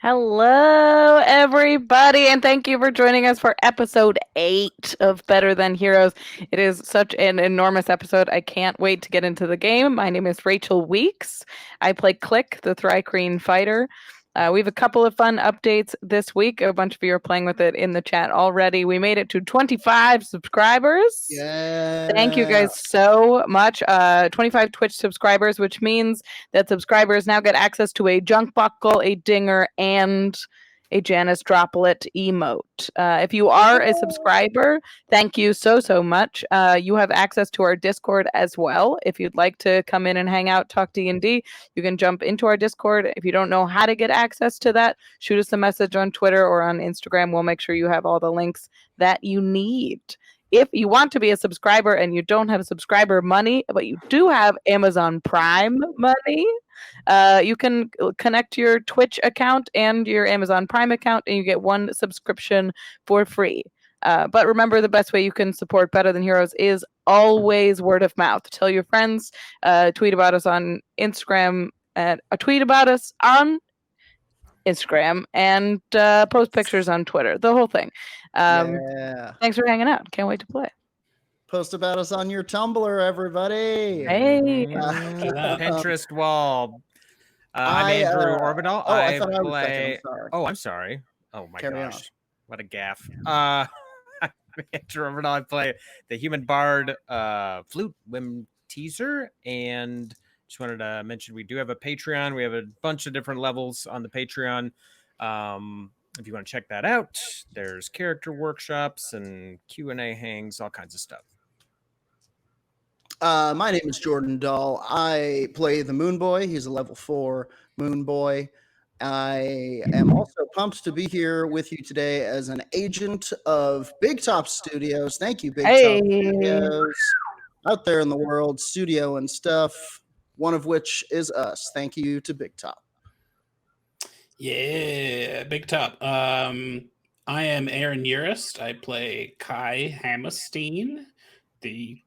Hello, everybody, and thank you for joining us for episode 8 of Better Than Heroes. It is such an enormous episode. I can't wait to get into the game. My name is Rachel Weeks. I play Klik, the Tohr-Kreen fighter. We have a couple of fun updates this week. A bunch of you are playing with it in the chat already. We made it to 25 subscribers. Yeah. Thank you guys so much. 25 Twitch subscribers, which means that subscribers now get access to a junk buckle, a dinger, and a Janice droplet emote. If you are a subscriber, thank you so much. You have access to our Discord as well. If you'd like to come in and hang out, talk D&D, you can jump into our Discord. If you don't know how to get access to that, shoot us a message on Twitter or on Instagram. We'll make sure you have all the links that you need. If you want to be a subscriber and you don't have subscriber money, but you do have Amazon Prime money, you can connect your Twitch account and your Amazon Prime account, and you get one subscription for free. But remember, the best way you can support Better Than Heroes is always word of mouth. Tell your friends, tweet about us on Instagram, tweet about us on Instagram, and post pictures on Twitter. The whole thing. Thanks for hanging out. Can't wait to play. Post about us on your Tumblr, everybody. Hey. Pinterest wall. I'm Andrew Ovredahl. I thought I was second. I'm sorry. Oh, I'm sorry. Oh my Carry gosh. on. What a gaffe. I'm Andrew Ovredahl. I play the human bard Flute, Whimteaser, and just wanted to mention we do have a Patreon. We have a bunch of different levels on the Patreon. If you want to check that out, there's character workshops and Q&A hangs, all kinds of stuff. My name is Jordan Dahl. I play the Moonboy. He's a level 4 Moonboy. I am also pumped to be here with you today as an agent of Big Top Studios. Thank you, Big Top Studios. Out there in the world, studio and stuff, one of which is us. Thank you to Big Top. Yeah, Big Top. I am Aaron Urist. I play K.A.I Hammerstein, the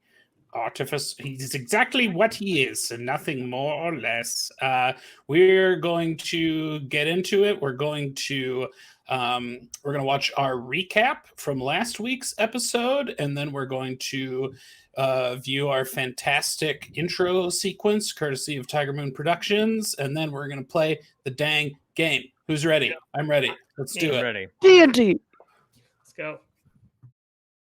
Artificer. He's exactly what he is, and nothing more or less. We're going to get into it. We're going to watch our recap from last week's episode, and then we're going to view our fantastic intro sequence, courtesy of Tiger Moon Productions, and then we're going to play the dang game. Who's ready? I'm ready. Let's do it. Ready. D&D. Let's go.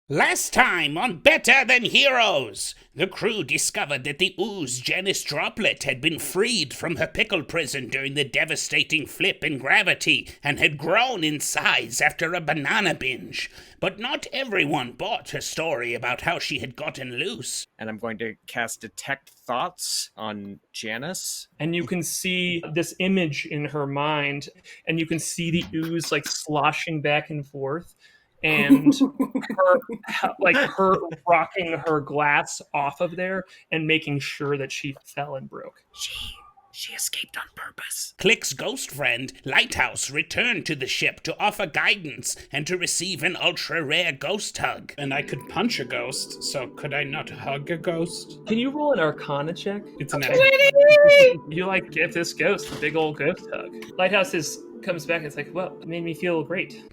Last time on Better Than Heroes, the crew discovered that the ooze Janice Droplet had been freed from her pickle prison during the devastating flip in gravity and had grown in size after a banana binge. But not everyone bought her story about how she had gotten loose. And I'm going to cast Detect Thoughts on Janice. And you can see this image in her mind, and you can see the ooze like sloshing back and forth. And her rocking her glass off of there and making sure that she fell and broke. She escaped on purpose. Klik's ghost friend, Lighthouse, returned to the ship to offer guidance and to receive an ultra-rare ghost hug. And I could punch a ghost, so could I not hug a ghost? Can you roll an Arcana check? It's an You give this ghost a big old ghost hug. Lighthouse comes back and it's like, well, it made me feel great.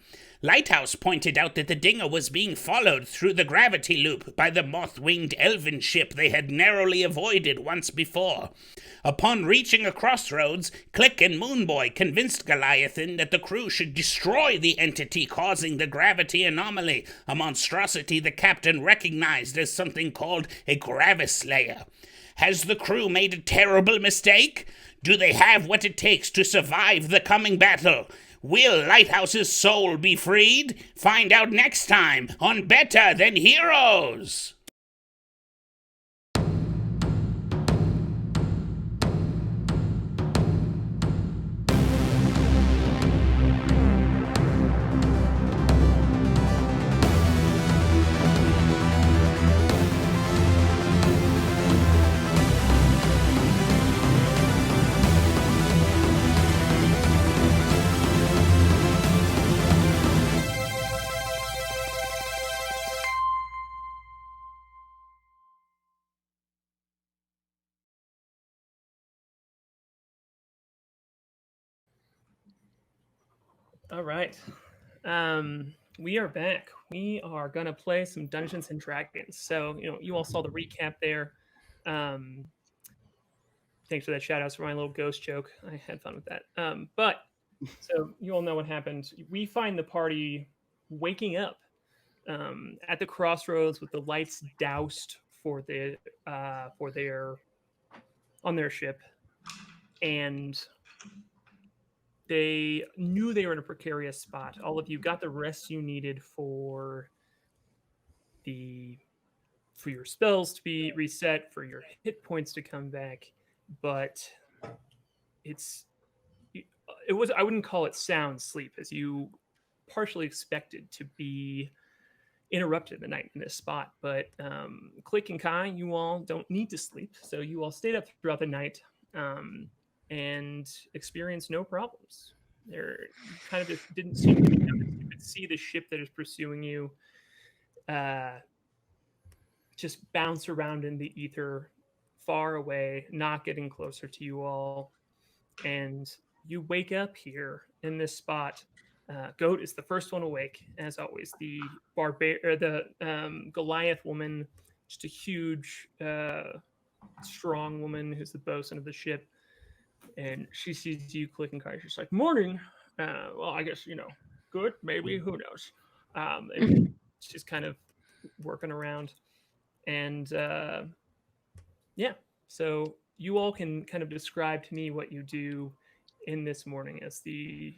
Lighthouse pointed out that the Dinger was being followed through the gravity loop by the moth-winged elven ship they had narrowly avoided once before. Upon reaching a crossroads, Klik and Moonboy convinced Goliathan that the crew should destroy the entity causing the gravity anomaly, a monstrosity the captain recognized as something called a Gravislayer. Has the crew made a terrible mistake? Do they have what it takes to survive the coming battle? Will Lighthouse's soul be freed? Find out next time on Better Than Heroes! All right. We are back. We are gonna play some Dungeons and Dragons. So, you all saw the recap there. Thanks for that shout outs for my little ghost joke. I had fun with that. But so you all know what happened. We find the party waking up at the crossroads with the lights doused for their on their ship, and they knew they were in a precarious spot. All of you got the rest you needed for your spells to be reset, for your hit points to come back, but I wouldn't call it sound sleep, as you partially expected to be interrupted in the night in this spot. But Klik and K.A.I, you all don't need to sleep, so you all stayed up throughout the night and experienced no problems. There kind of just didn't seem to be noticed. You could see the ship that is pursuing you just bounce around in the ether, far away, not getting closer to you all. And you wake up here in this spot. Goat is the first one awake, as always. The Goliath woman, just a huge, strong woman who's the bosun of the ship, and she sees you Klik and K.A.I. She's like, "Morning." Well, I guess good, maybe, who knows? And she's kind of working around, and yeah. So you all can kind of describe to me what you do in this morning as you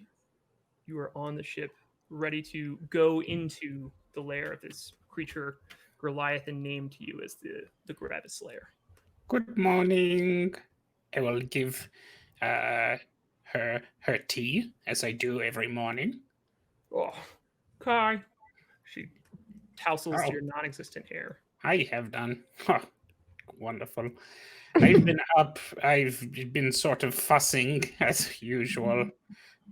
are on the ship, ready to go into the lair of this creature Goliath named to you as the Gravislayer. Good morning. I will give her tea, as I do every morning. Oh, K.A.I. She tousles your non-existent hair. I have done. Oh, wonderful. I've been up. I've been sort of fussing as usual.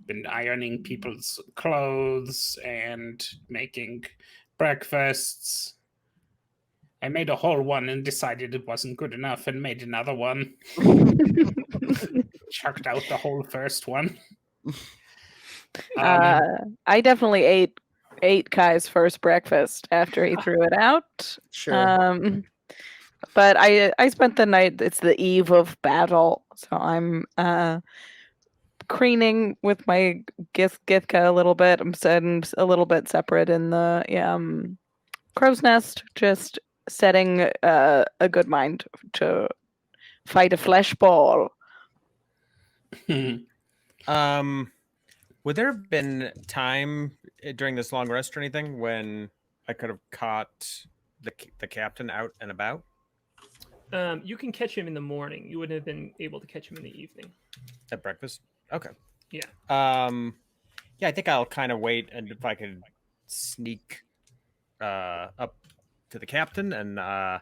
Been ironing people's clothes and making breakfasts. I made a whole one and decided it wasn't good enough and made another one. Chucked out the whole first one. I definitely ate K.A.I.'s first breakfast after he threw it out. Sure. But I spent the night. It's the eve of battle, so I'm creening with my Githka a little bit. I'm sitting a little bit separate in the crow's nest, just setting a good mind to fight a flesh ball. Would there have been time during this long rest or anything when I could have caught the captain out and about? You can catch him in the morning. You wouldn't have been able to catch him in the evening. At breakfast? Okay. Yeah. Yeah, I think I'll kind of wait, and if I could sneak up to the captain, and I'll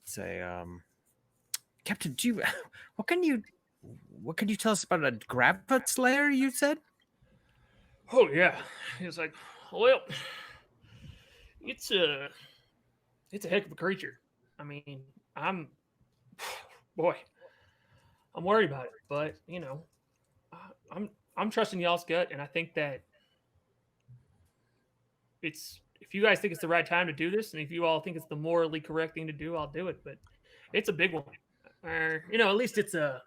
say, Captain, what can you tell us about a Gravislayer, you said? Oh yeah. He's like, well, it's a heck of a creature. I mean, I'm worried about it, but I'm trusting y'all's gut, and I think that if you guys think it's the right time to do this, and if you all think it's the morally correct thing to do, I'll do it. But it's a big one. At least it's a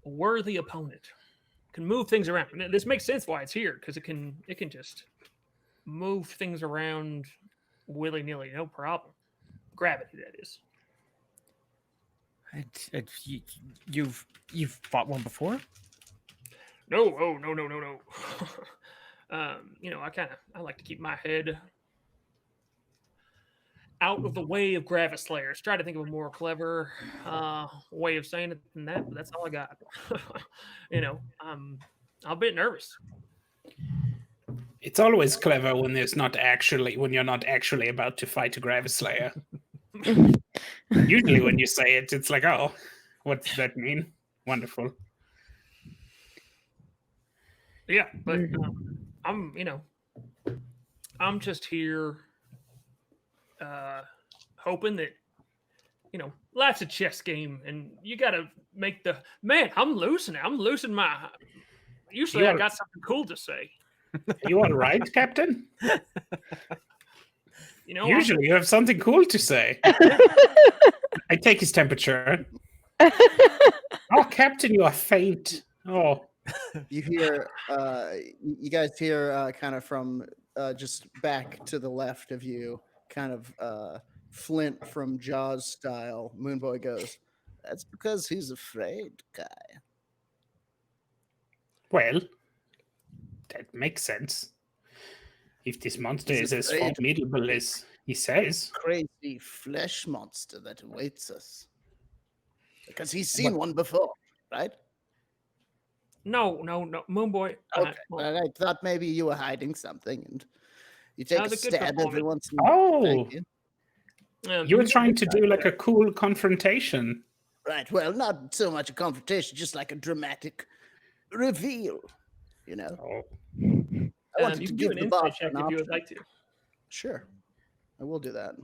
worthy opponent. Can move things around. And this makes sense why it's here, because it can just move things around willy-nilly, no problem. Gravity, that is. You've fought one before? No. I like to keep my head out of the way of Gravislayers. Try to think of a more clever way of saying it than that, but that's all I got. I'm a bit nervous. It's always clever when you're not actually about to fight a Gravislayer. Usually when you say it, it's like, oh, what does that mean? Wonderful. Yeah, but I'm just here hoping that life's a chess game, and you gotta make the man. I'm losing my. Usually, I got something cool to say. You all right, Captain? Usually you have something cool to say. I take his temperature. Oh, Captain, you are faint. Oh. You hear, you guys hear kind of from just back to the left of you, kind of Flint from Jaws style. Moonboy goes, "That's because he's afraid, K.A.I." Well, that makes sense. If this monster He's is as afraid. formidable as he says. Crazy flesh monster that awaits us. Because he's seen one before, right? No, Moonboy. Okay. Well, I thought maybe you were hiding something, and you take a was a good stab every performance. once in a while. Oh, Thank you. you were trying to do like a cool confrontation. Right. Well, not so much a confrontation, just like a dramatic reveal. Oh. I wanted you to can do give an the insight boss check an if you would option. like to. Sure. I will do that.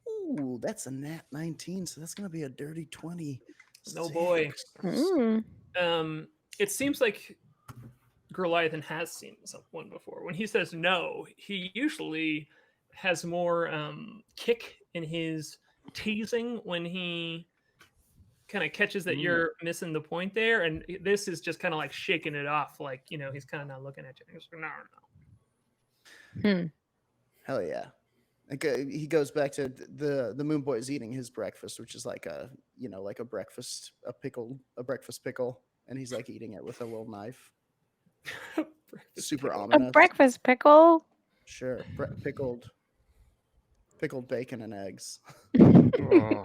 Ooh, that's a nat 19, so that's going to be a dirty 20. No boy. It seems like Goliath has seen someone before. When he says no, he usually has more kick in his teasing when he kind of catches that you're missing the point there, and this is just kind of like shaking it off, like he's kind of not looking at you. He's like, no. Hell yeah. He goes back to the Moonboy is eating his breakfast, which is like a breakfast pickle, and he's like eating it with a little knife. Super pickle. ominous. A breakfast pickle. Sure, pickled bacon and eggs. Oh.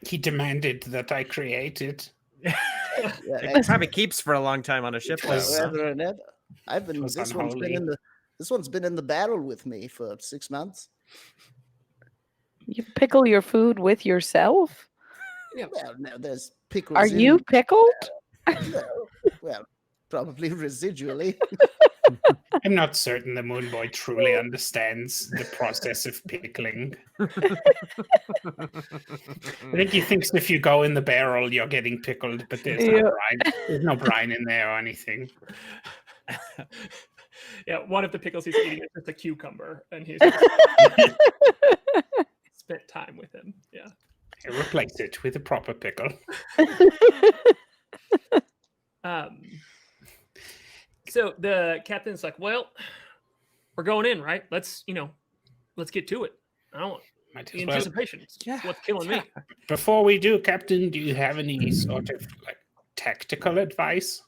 He demanded that I create it. Yeah, It probably keeps for a long time on a ship. It was- though. I've been. was This unholy. one's been in the battle with me for 6 months. You pickle your food with yourself? Well, no, there's pickles. Are you pickled? Well, probably residually. I'm not certain the Moonboy truly understands the process of pickling. I think he thinks if you go in the barrel, you're getting pickled, but there's no brine. There's no brine in there or anything. Yeah, one of the pickles he's eating is just a cucumber, and he's spent time with him. Yeah. I replace it with a proper pickle. So the captain's like, "Well, we're going in, right? Let's get to it. I don't want Might the as well. anticipation. Yeah, What's killing me?" Before we do, Captain, do you have any sort of like tactical advice?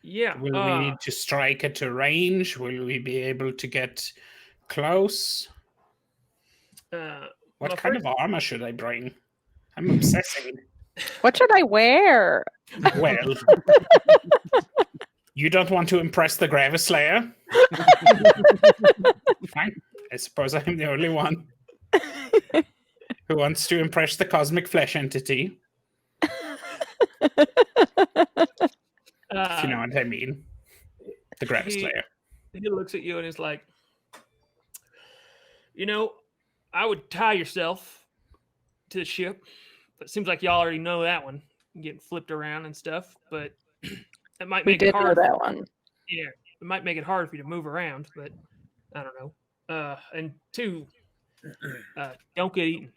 Yeah. Will we need to strike at a range? Will we be able to get close? What well, kind of armor should I bring? I'm obsessing. What should I wear? Well, you don't want to impress the Gravislayer? Fine. I suppose I'm the only one who wants to impress the cosmic flesh entity. If you know what I mean. The Gravislayer. He looks at you and is like, I would tie yourself to the ship, but it seems like y'all already know that one. Getting flipped around and stuff, but it might make it hard. Know that one. Yeah, it might make it hard for you to move around, but I don't know. And 2, don't get eaten.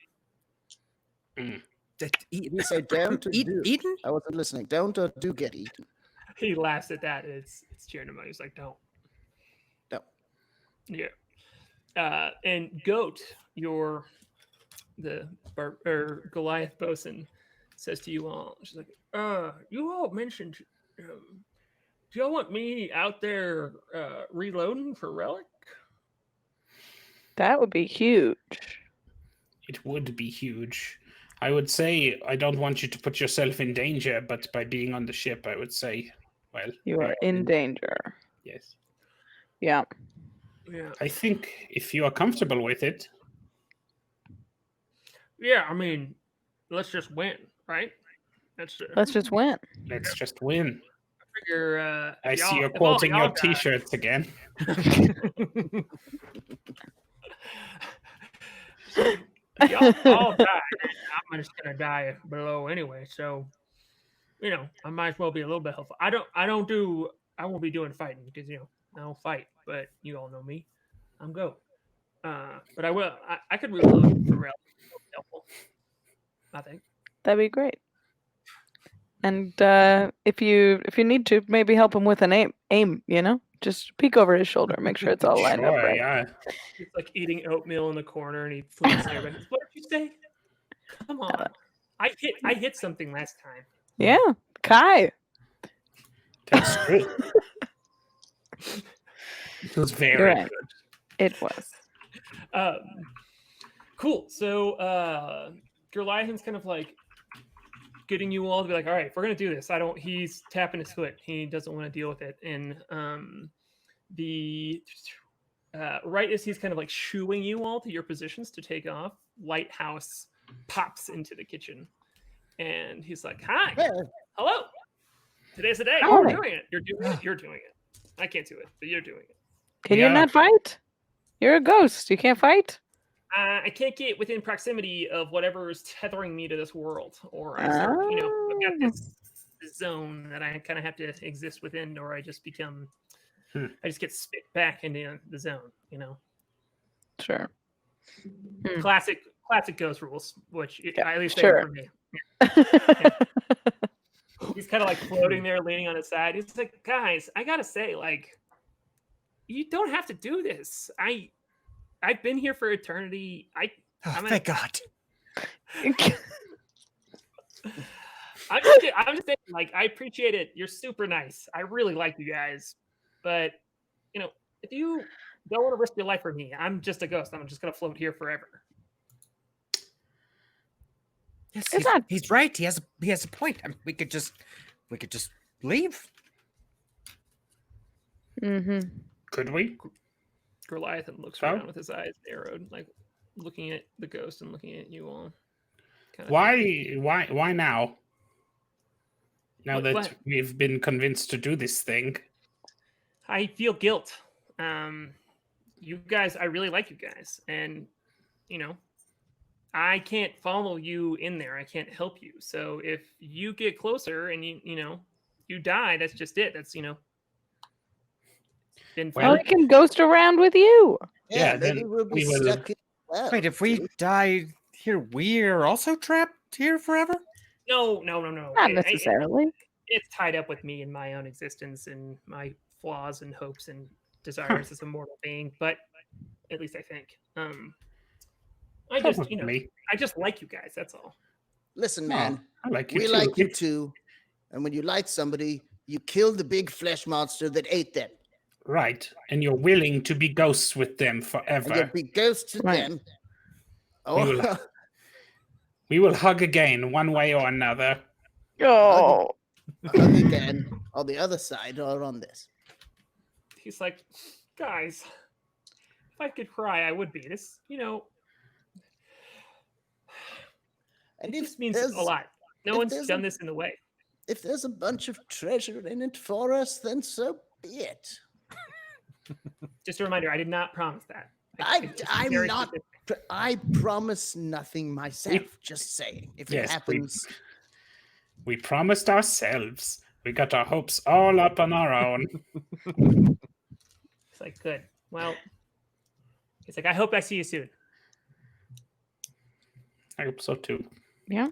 You say don't or do? Eaten? I wasn't listening. Don't or do get eaten? He laughs at that. It's cheering him on. He's like, don't. Yeah. And Goat, the Goliath bosun, says to you all, she's like, you all mentioned, do y'all want me out there reloading for Relic? That would be huge. It would be huge. I would say I don't want you to put yourself in danger, but by being on the ship, I would say, well, You are in danger. Yes. Yeah. Yeah. I think if you are comfortable with it. Yeah, I mean, let's just win, right? Let's just win. Let's just win. I figure. I see you're quoting your t-shirts again. Y'all all die. I'm just gonna die below anyway. So, I might as well be a little bit helpful. I won't be doing fighting because I don't fight. But you all know me. I'm Go. But I will. I could reload for real. Helpful. I think. That'd be great. And if you need to, maybe help him with an aim. Just peek over his shoulder, make sure it's all lined up Sure, right. yeah. He's like eating oatmeal in the corner, and he flips everybody. What did you say? Come on, I hit something last time. Yeah, K.A.I. That's true. It was very You're right. good. It was. Cool. So Goliath's kind of like getting you all to be like, all right, if we're gonna do this, he's tapping his foot. He doesn't want to deal with it. And right as he's kind of like shooing you all to your positions to take off, Lighthouse pops into the kitchen. And he's like, hi, hello. Today's the day. Hi. You're doing it. You're doing it. I can't do it, but you're doing it. Can you not fight? You're a ghost. You can't fight? I can't get within proximity of whatever is tethering me to this world, or I've got this zone that I kind of have to exist within, or I just become, I just get spit back into the zone, Sure. Classic ghost rules, which at least they sure. are for me. Yeah. He's kind of like floating there, leaning on his side. He's like, guys, I gotta say, like, you don't have to do this. I've been here for eternity. Thank God. I'm just saying, like, I appreciate it. You're super nice. I really like you guys. But, if you don't want to risk your life for me, I'm just a ghost. I'm just going to float here forever. Yes, he's right. He has a point. I mean, we could just leave. Mm-hmm. Could we? Goliath looks around with his eyes narrowed, like looking at the ghost and looking at you all. Why now? Now that what? we've been convinced to do this thing. I feel guilt. You guys, I really like you guys, and I can't follow you in there. I can't help you. So if you get closer and you die, that's just it. That's been fun. Well, we can ghost around with you. Yeah, then maybe we'll be we will- stuck in. Wait, if we die here, we're also trapped here forever? No. Not necessarily. It's tied up with me and my own existence and my flaws and hopes and desires as a mortal being. But at least I think. I just like you guys. That's all. Listen, man, I like you we too. like you too. And when you like somebody, you kill the big flesh monster that ate them. Right, and you're willing to be ghosts with them forever. And you'll be ghosts to Right. them. Oh, We will hug again, one way or another. Oh. hug again on the other side or on this. He's like, guys, if I could cry, I would be. This, And it if just means there's- a lot. No if one's there's done a- this in the way. If there's a bunch of treasure in it for us, then so be it. Just a reminder, I did not promise that. I'm very not. specific. I promise nothing myself. Just saying. If it Yes, happens, We promised ourselves. We got our hopes all up on our own. It's like, good. Well, it's like, I hope I see you soon. I hope so too. Yeah.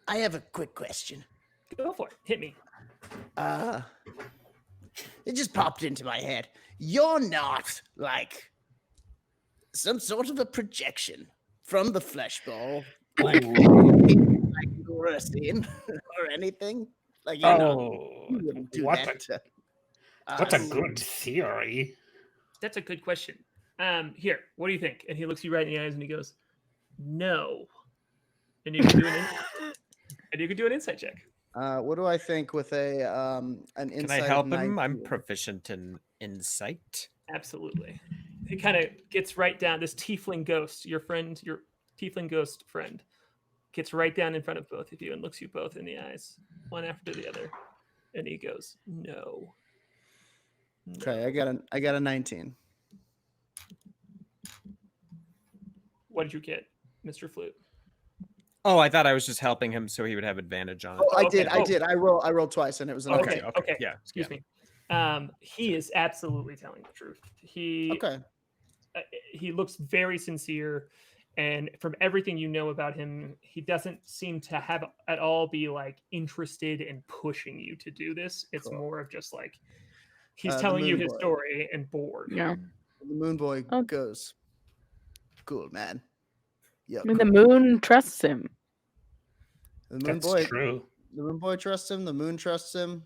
I have a quick question. Go for it. Hit me. It just popped into my head. You're not like some sort of a projection from the flesh ball, like Urist or anything. Like you wouldn't do what that. To what a us. good theory. That's a good question. Here, what do you think? And he looks you right in the eyes and he goes, no. And you can do an insight check. What do I think with an insight? Can I of help him? 19? I'm proficient in insight. Absolutely. It kind of gets right down. This tiefling ghost, your tiefling ghost friend, gets right down in front of both of you and looks you both in the eyes, one after the other. And he goes, no. Okay, I got a 19. What did you get, Mr. Flute? Oh, I thought I was just helping him so he would have advantage on it. Oh, I okay. did. I did. I rolled twice, and it was an Okay. 18. Okay. Yeah. Excuse me. He is absolutely telling the truth. Okay. He looks very sincere, and from everything you know about him, he doesn't seem to have at all be like interested in pushing you to do this. It's Cool. more of just like he's The telling you Moonboy. his story and bored. Yeah. The Moonboy Oh. goes, "Cool, man. Yeah, I mean, the moon trusts him. The That's Moonboy. true. The Moonboy trusts him. The moon trusts him.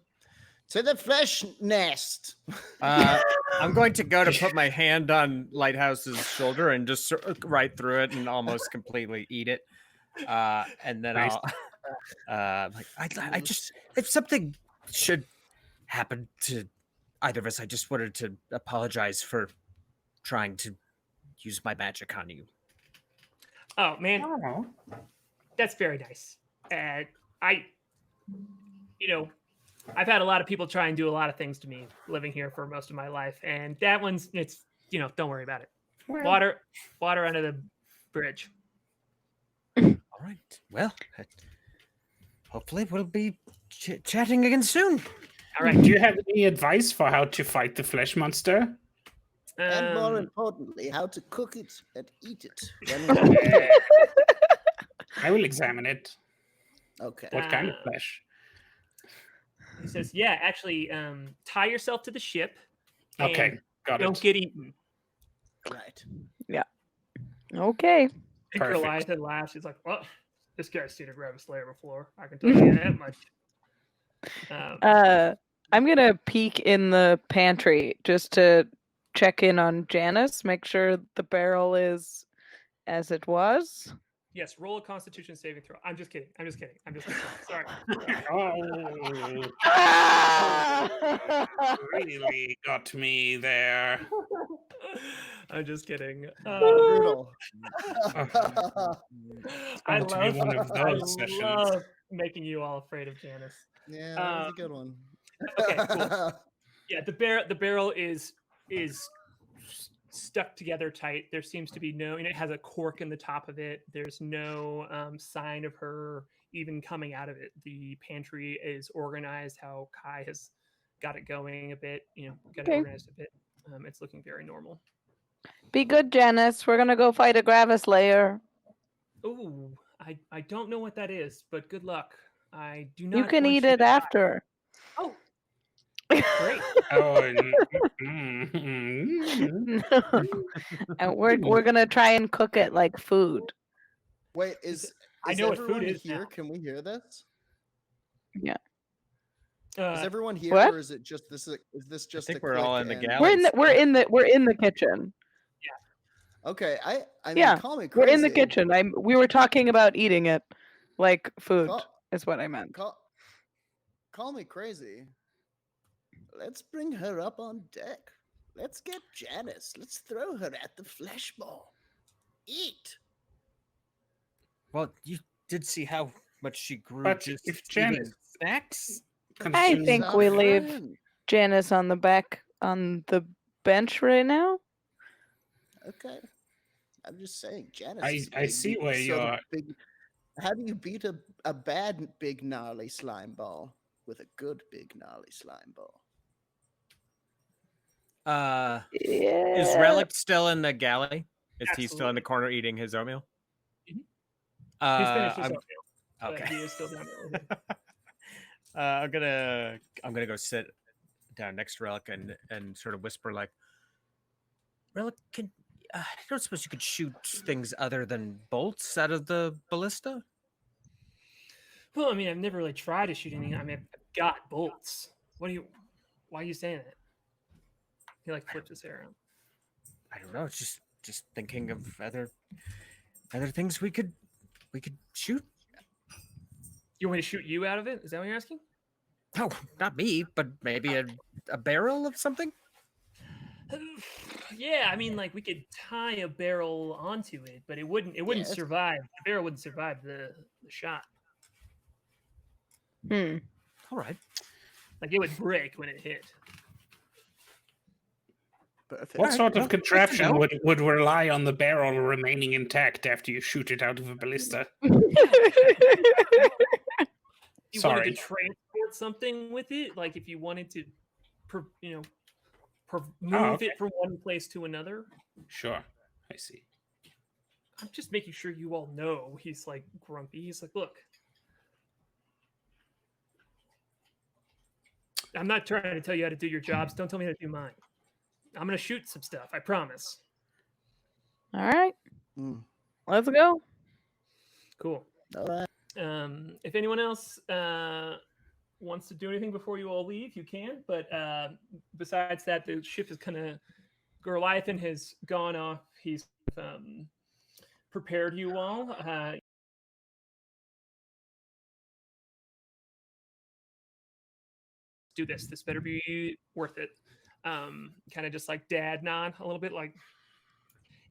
To the flesh nest." I'm going to go to put my hand on Lighthouse's shoulder and just right through it and almost completely eat it. And then Nice. I'll I just, if something should happen to either of us, I just wanted to apologize for trying to use my magic on you. Oh man, Oh. that's very nice. I've had a lot of people try and do a lot of things to me living here for most of my life, and that one's don't worry about it. Water under the bridge. All right. Well, hopefully we'll be chatting again soon. All right. Do you have any advice for how to fight the flesh monster? And more Um, importantly, how to cook it and eat it. I will examine it. Okay. What kind of flesh? he says, "Yeah, actually, tie yourself to the ship. and Okay, got Don't it. get eaten." Right. Okay. And Perfect. Goliath laughs. He's like, "Well, this guy's seen a Gravislayer before. I can tell you that much." I'm gonna peek in the pantry just to check in on Janice, make sure the barrel is as it was. Yes, roll a Constitution saving throw. I'm just kidding. Sorry. Oh, really got me there. I'm just kidding. Brutal. I going to be one of those I sessions. love making you all afraid of Janice. Yeah, that was a good one. Okay, cool. Yeah, the barrel is stuck together tight. There seems to be no, and it has a cork in the top of it. There's no sign of her even coming out of it. The pantry is organized how K.A.I has got it going a bit. Got it organized a bit. It's looking very normal. Be good, Janice. We're gonna go fight a Gravislayer. Ooh, I don't know what that is, but good luck. I do not. You can want eat you it to die. after. Oh, great. Oh, And we're gonna try and cook it like food. Wait, is I know what everyone food is here? now. Can we hear this? Yeah. Is everyone here, what? or is it just this? Is this just? think the we're all Klik in the and- galley. We're in the kitchen. Okay, I mean, Yeah, call me We're crazy. in the kitchen. We were talking about eating it like food. Call, Is what I meant. call me crazy. Let's bring her up on deck. Let's get Janice. Let's throw her at the flesh ball. Eat. Well, you did see how much she grew But just if eating Janice- snacks. I She's think our we leave friend. Janice on the bench right now. Okay. I'm just saying, Janice. I- is I big, see where so you the are. How do you beat a bad big gnarly slime ball with a good big gnarly slime ball? Yeah. Is Relic still in the galley? Is he still in the Absolutely. corner eating his oatmeal? Mhm. He's finished his I'm- oatmeal, but okay. he is still down there. I'm gonna go sit down next to Relic and sort of whisper like, Relic, I don't suppose you could shoot things other than bolts out of the ballista? Well, I mean, I've never really tried to shoot anything. I mean, I've got bolts. Why are you saying that? He flips his hair around. I don't know. It's just thinking of other things we could shoot. You want me to shoot you out of it? Is that what you're asking? No, not me, but maybe a barrel of something. Yeah, I mean, we could tie a barrel onto it, but it wouldn't Yes. survive. The barrel wouldn't survive the shot. Hmm. All right. It would break when it hit. Perfect. What sort well, of good to contraption know. would rely on the barrel remaining intact after you shoot it out of a ballista? You Sorry. wanted to transport something with it, like if you wanted to, move okay. it from one place to another. Sure, I see. I'm just making sure you all know. He's like grumpy. He's like, look, I'm not trying to tell you how to do your jobs. Don't tell me how to do mine. I'm gonna shoot some stuff. I promise. All right, Mm. let's go. Cool. All right. If anyone else wants to do anything before you all leave, you can. But besides that, the ship is kind of Goliathan has gone off. He's prepared you all. Do this. This better be worth it. Kind of just like dad nod a little bit, like.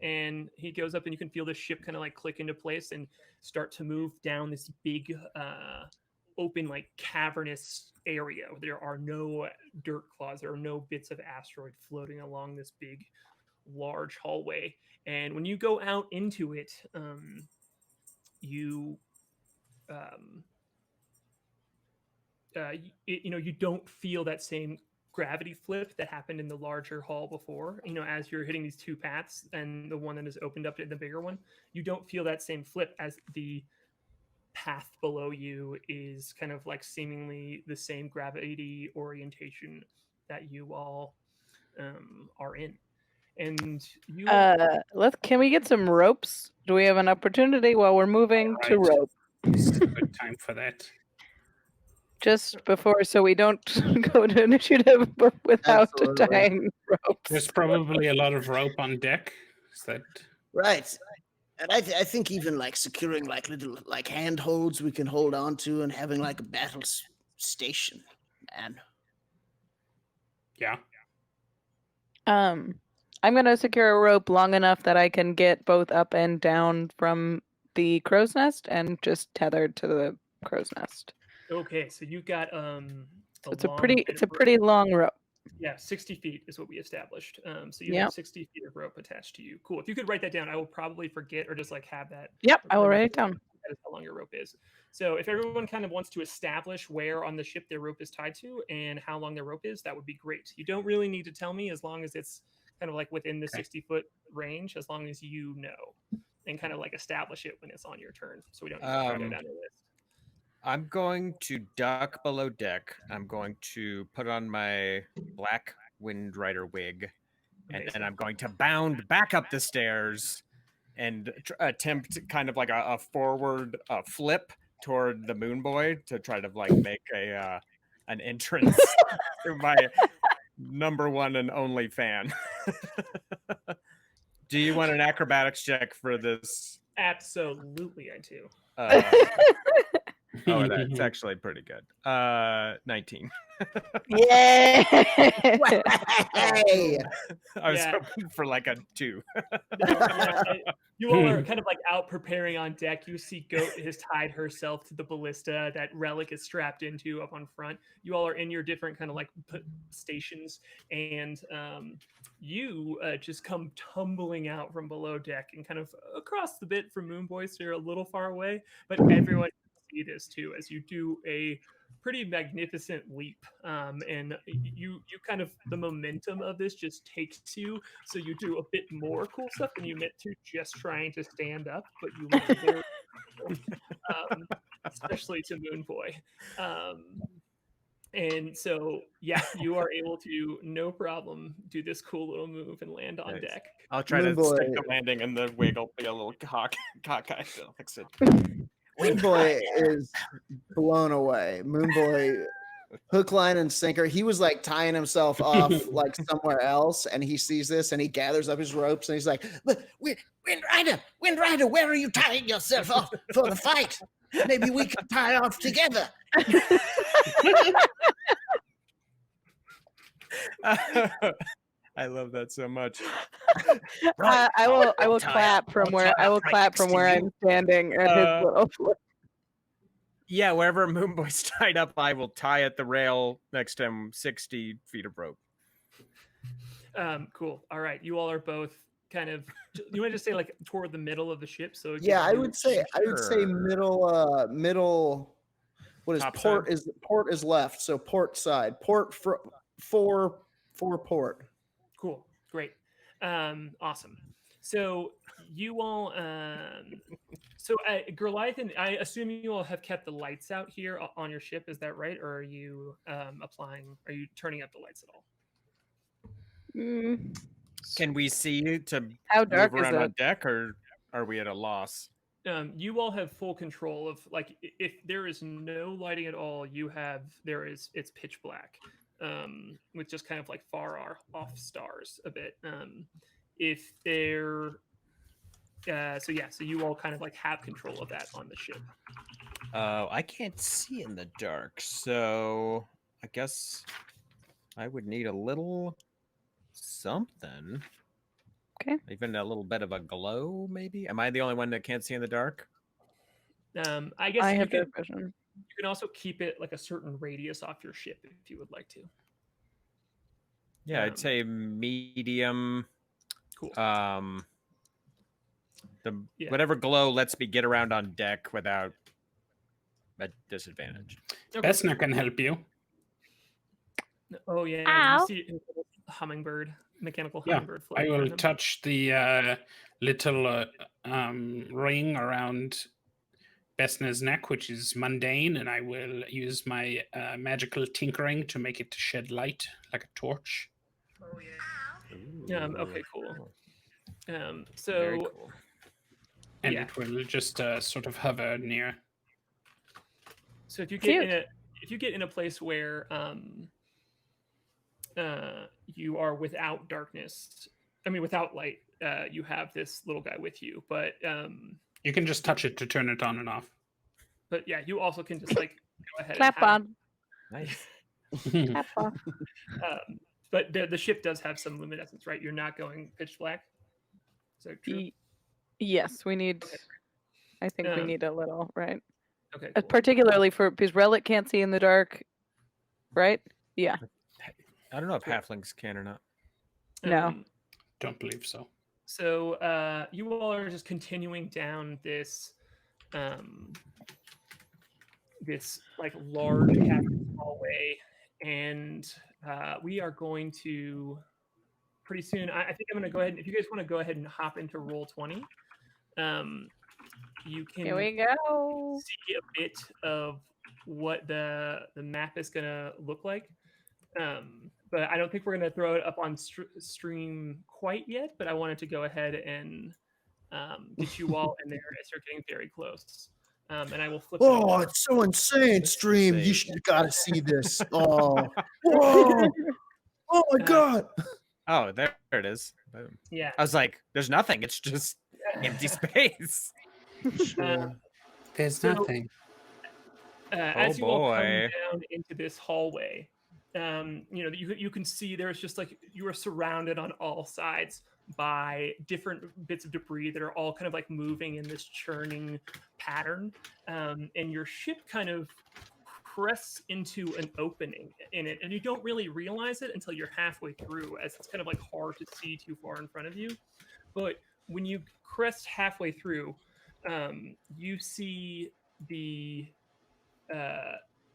And he goes up, and you can feel the ship kind of like click into place and start to move down this big, open, like cavernous area. There are no dirt claws. There are no bits of asteroid floating along this big, large hallway. And when you go out into it, you you don't feel that same gravity flip that happened in the larger hall before. As you're hitting these two paths and the one that is opened up to the bigger one, you don't feel that same flip, as the path below you is kind of like seemingly the same gravity orientation that you all are in. And you Can we get some ropes? Do we have an opportunity while we're moving to Alright. rope? This is a good time for that. Just before, so we don't go to initiative without Absolutely. tying ropes. There's probably a lot of rope on deck. Is that Right. And I think even like securing like little like handholds we can hold on to and having like a battle station, man. yeah? I'm gonna secure a rope long enough that I can get both up and down from the crow's nest and just tethered to the crow's nest. okay, so you got It's a pretty long rope. Yeah, 60 feet is what we established. So you Yep. have 60 feet of rope attached to you. Cool. If you could write that down, I will probably forget or just like have that. Yep, I will write it down. That is how long your rope is. So if everyone kind of wants to establish where on the ship their rope is tied to and how long their rope is, that would be great. You don't really need to tell me, as long as it's kind of like within the 60-foot range, as long as you know, and kind of like establish it when it's on your turn. So we don't need to write it down the list. I'm going to duck below deck. I'm going to put on my black Windrider wig, and then I'm going to bound back up the stairs and attempt kind of like a forward flip toward the Moonboy to try to like make an entrance to my number one and only fan. Do you want an acrobatics check for this? Absolutely, I do. Oh, that's actually pretty good. 19. Yeah. Hey. I was Yeah. hoping for like a 2. You all are kind of like out preparing on deck. You see Goat has tied herself to the ballista that Relic is strapped into up on front. You all are in your different kind of like stations, and you just come tumbling out from below deck and kind of across the bit from Moonboy, so you're a little far away, but everyone can see this too as you do a pretty magnificent leap, and you kind of, the momentum of this just takes you, so you do a bit more cool stuff than you meant to just trying to stand up, but you went very especially to Moonboy. And so yeah, you are able to no problem do this cool little move and land on Nice. deck. I'll try to Moonboy. stick the landing, and the wig will be a little cockeyed. Fix it. Moonboy is blown away. Moonboy, hook, line, and sinker. He was like tying himself off like somewhere else, and he sees this, and he gathers up his ropes, and he's like, Windrider, where are you tying yourself off for the fight? Maybe we can tie off together. I love that so much. I will clap from where I'm standing at his little. Yeah, wherever Moonboy's tied up, I will tie at the rail next to him 60 feet of rope. Cool. All right, you all are both kind of. You want to just say like toward the middle of the ship? So it Yeah, gives I you- would say Sure. middle. What is Top port? side? Port is left, so port side. Port for port. Cool. Great. Awesome. So you all, Goliath, I assume you all have kept the lights out here on your ship. Is that right, or are you Are you turning up the lights at all? Mm, Can we see to How move dark is around on it? deck, or are we at a loss? You all have full control of like if there is no lighting at all, it's pitch black, with just kind of like far off stars a bit. If there, so you all kind of like have control of that on the ship. I can't see in the dark, so I guess I would need a little something. Okay. Even a little bit of a glow, maybe? Am I the only one that can't see in the dark? I guess I you have can. dark vision. You can also keep it like a certain radius off your ship if you would like to. Yeah, I'd say medium. Cool. Whatever glow lets me get around on deck without a disadvantage. Okay. That's not going to help you. Oh yeah, Ow. you see hummingbird, mechanical Yeah, hummingbird. I floating will around him. touch the little ring around Besna's neck, which is mundane, and I will use my magical tinkering to make it shed light like a torch. Oh yeah. Okay. Cool. So Very cool. And yeah. it will just sort of hover near. So if you Cute. get in a place where you are without darkness, without light, you have this little guy with you, but You can just touch it to turn it on and off. but yeah, you also can just like go ahead Clap and have, on. Nice. Clap off. but the ship does have some luminescence, right? You're not going pitch black. Is that true? Yes, we need. Okay. I think we need a little, right? Okay. Cool. Particularly because Relic can't see in the dark, right? Yeah. I don't know if halflings can or not. No. Don't believe so. So you all are just continuing down this this like large cavern hallway, and we are going to pretty soon. I think I'm going to go ahead. If you guys want to go ahead and hop into Roll20, you can Here we go. see a bit of what the map is going to look like. But I don't think we're going to throw it up on stream quite yet. But I wanted to go ahead and get you all in there as you're getting very close. And I will flip. Oh, it's so insane, stream. You insane. should have got to see this. Oh, whoa. Oh my God. Oh, there it is. Boom. Yeah. I was like, there's nothing. It's just empty space. There's So- nothing. As you all come boy. down into this hallway, you can see there's just like you are surrounded on all sides by different bits of debris that are all kind of like moving in this churning pattern, and your ship kind of crests into an opening in it, and you don't really realize it until you're halfway through, as it's kind of like hard to see too far in front of you. But when you crest halfway through, you see the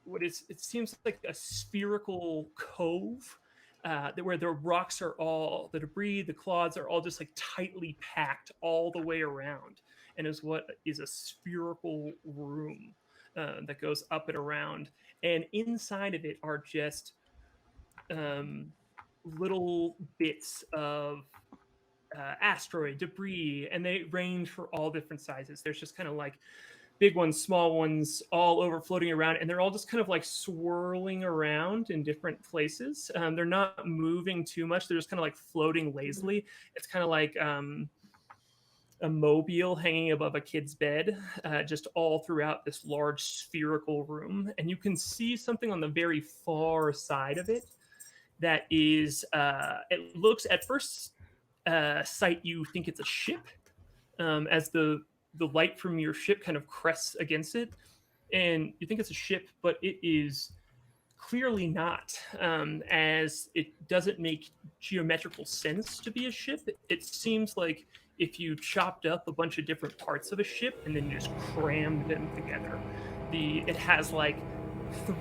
it seems like a spherical cove where the rocks are all, the debris, the clods are all just like tightly packed all the way around, and is what is a spherical room that goes up and around, and inside of it are just little bits of asteroid debris, and they range for all different sizes. There's just kind of like big ones, small ones, all over floating around, and they're all just kind of like swirling around in different places. They're not moving too much. They're just kind of like floating lazily. It's kind of like a mobile hanging above a kid's bed, just all throughout this large spherical room. And you can see something on the very far side of it that is, it looks at first sight, you think it's a ship, as the light from your ship kind of crests against it, and you think it's a ship, but it is clearly not, as it doesn't make geometrical sense to be a ship. It seems like if you chopped up a bunch of different parts of a ship and then just crammed them together. It has like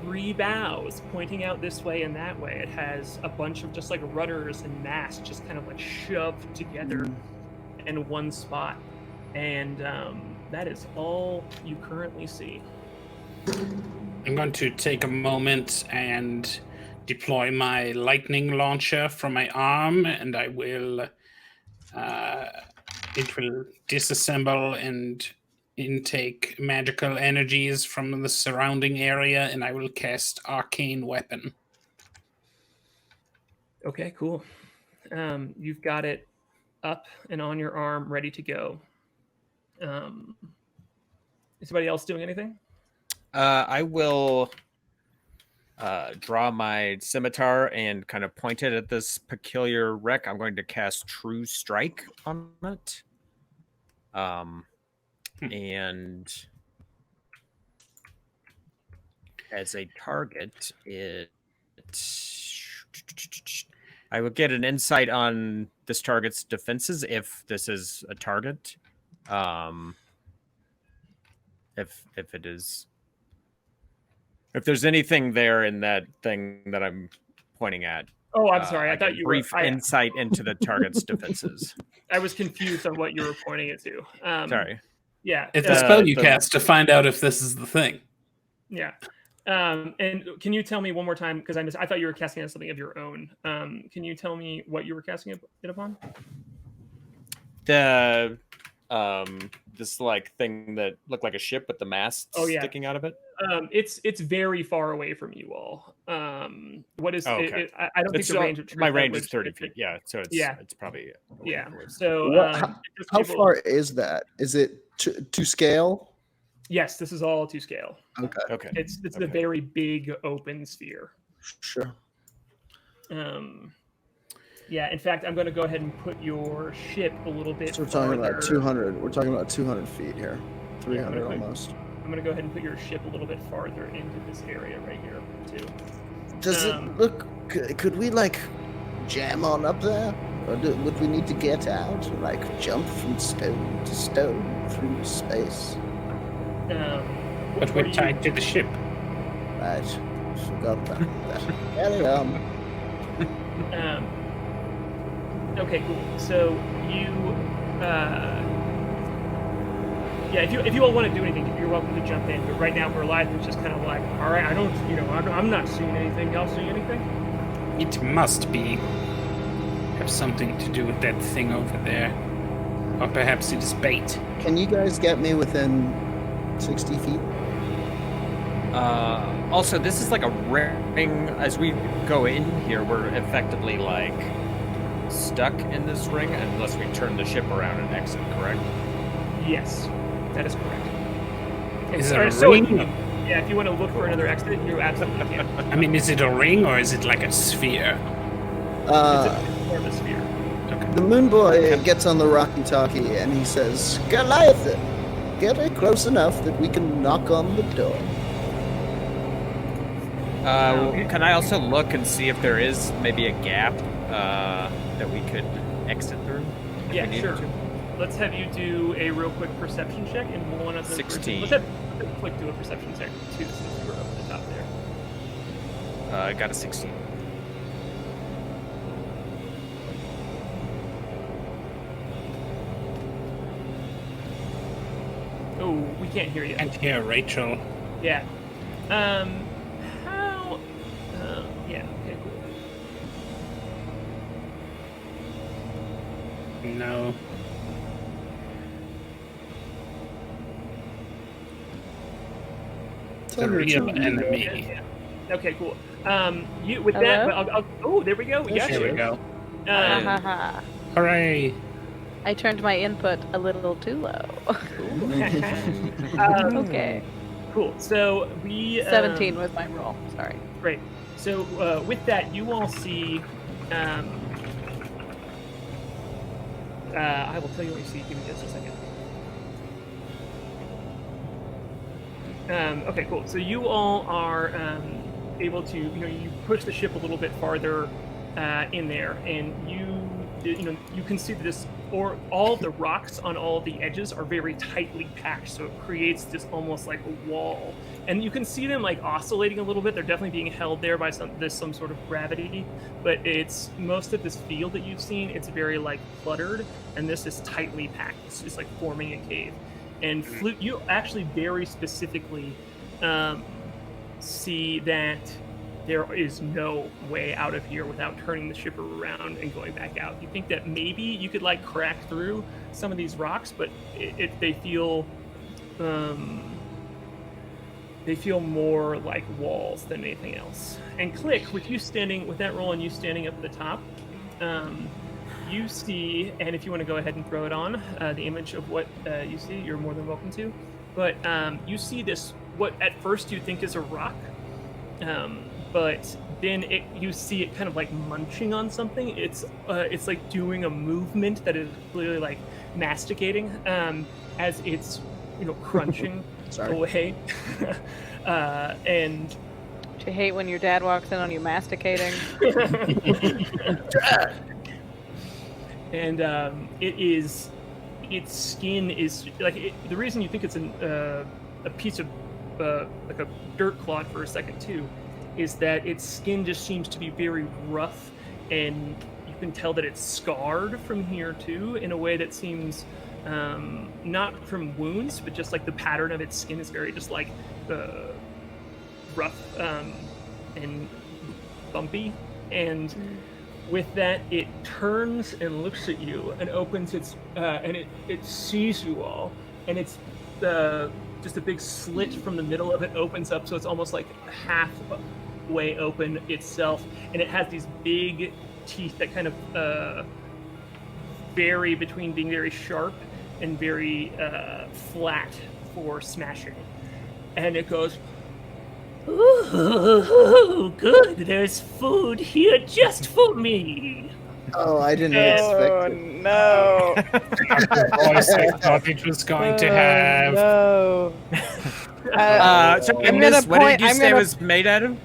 3 bows pointing out this way and that way. It has a bunch of just like rudders and masts just kind of like shoved together in one spot. And that is all you currently see. I'm going to take a moment and deploy my lightning launcher from my arm, and I will. It will disassemble and intake magical energies from the surrounding area, and I will cast Arcane Weapon. Okay, cool. You've got it up and on your arm, ready to go. Is anybody else doing anything? I will draw my scimitar and kind of point it at this peculiar wreck. I'm going to cast True Strike on it. And as a target, I will get an insight on this target's defenses if this is a target. If it is, if there's anything there in that thing that I'm pointing at. Oh, I'm sorry. I thought you brief insight into the target's defenses. I was confused on what you were pointing it to. Sorry. Yeah. It's a spell you cast to find out if this is the thing. Yeah. And can you tell me one more time, because I thought you were casting on something of your own. Can you tell me what you were casting it upon? The this like thing that looked like a ship with the mast sticking out of it. It's very far away from you all. What is? Okay. I don't think the range of my range is 30 feet. Yeah, so it's probably So how far is that? Is it to scale? Yes, this is all to scale. Okay. It's a very big open sphere. Sure. Yeah, in fact, I'm going to go ahead and put your ship a little bit. So we're talking about 200. We're talking about 200 feet here. 300 almost. I'm going to go ahead and put your ship a little bit farther into this area right here, too. Does it look... Could we, like, jam on up there? Or would we need to get out? Like, jump from stone to stone through space? But we're tied to the ship. Right. Forgot about that. Carry on. Okay, cool. So you... yeah, if you all want to do anything, you're welcome to jump in. But right now, we're live. It's just kind of like, all right, I'm not seeing anything. Y'all see anything? It must have something to do with that thing over there. Or perhaps it is bait. Can you guys get me within 60 feet? Also, this is like a ring. As we go in here, we're effectively like stuck in this ring unless we turn the ship around and exit, correct? Yes, that is correct. Is it a ring? Yeah, if you want to look for another exit, you absolutely can. I mean, is it a ring or is it like a sphere? It's more of a sphere. Okay. The Moonboy gets on the walkie-talkie and he says, Goliath, get it close enough that we can knock on the door. Can I also look and see if there is maybe a gap that we could exit through? Yeah, sure. Let's have you do a real quick perception check, and one of the 16. Let's have Klik do a perception check too, since you were up at the top there. I got a 16. Oh, we can't hear you. Can't hear Rachel. Yeah. How? Yeah. Okay. Cool. No. It's a real enemy. Yeah. Okay. Cool. You with that? Oh, there we go. Yes, Yeah. There we go. Haha. Hooray! I turned my input a little too low. Okay. Cool. So we 17 was my roll. Sorry. Great. So with that, you all see. I will tell you what you see. Give me just a second. Okay, cool. So you all are able to, you push the ship a little bit farther in there, and you can see that all of the rocks on all of the edges are very tightly packed, so it creates this almost like a wall. And you can see them like oscillating a little bit. They're definitely being held there by some sort of gravity, but it's most of this field that you've seen, it's very like cluttered, and this is tightly packed. It's just like forming a cave. And Flute, you actually very specifically see that there is no way out of here without turning the ship around and going back out. You think that maybe you could like crack through some of these rocks, but they feel more like walls than anything else. And Klik, with that roll and you standing up at the top, you see, and if you want to go ahead and throw it on, the image of what you see, you're more than welcome to. But you see this, what at first you think is a rock, but then you see it kind of like munching on something. It's like doing a movement that is clearly like masticating as it's crunching away. And do you hate when your dad walks in on you masticating? And its skin is like the reason you think it's a piece of like a dirt clod for a second too is that its skin just seems to be very rough, and you can tell that it's scarred from here too in a way that seems not from wounds, but just like the pattern of its skin is very just like rough and bumpy. And with that, it turns and looks at you and opens its and it sees you all, and it's just a big slit from the middle of it opens up, so it's almost like halfway open itself, and it has these big teeth that kind of vary between being very sharp and very flat for smashing. And it goes, "Ooh, good, there's food here just for me." Oh, I didn't expect it. No. Voice I thought it was going to have. No. So I missed, what did you say it was made out of?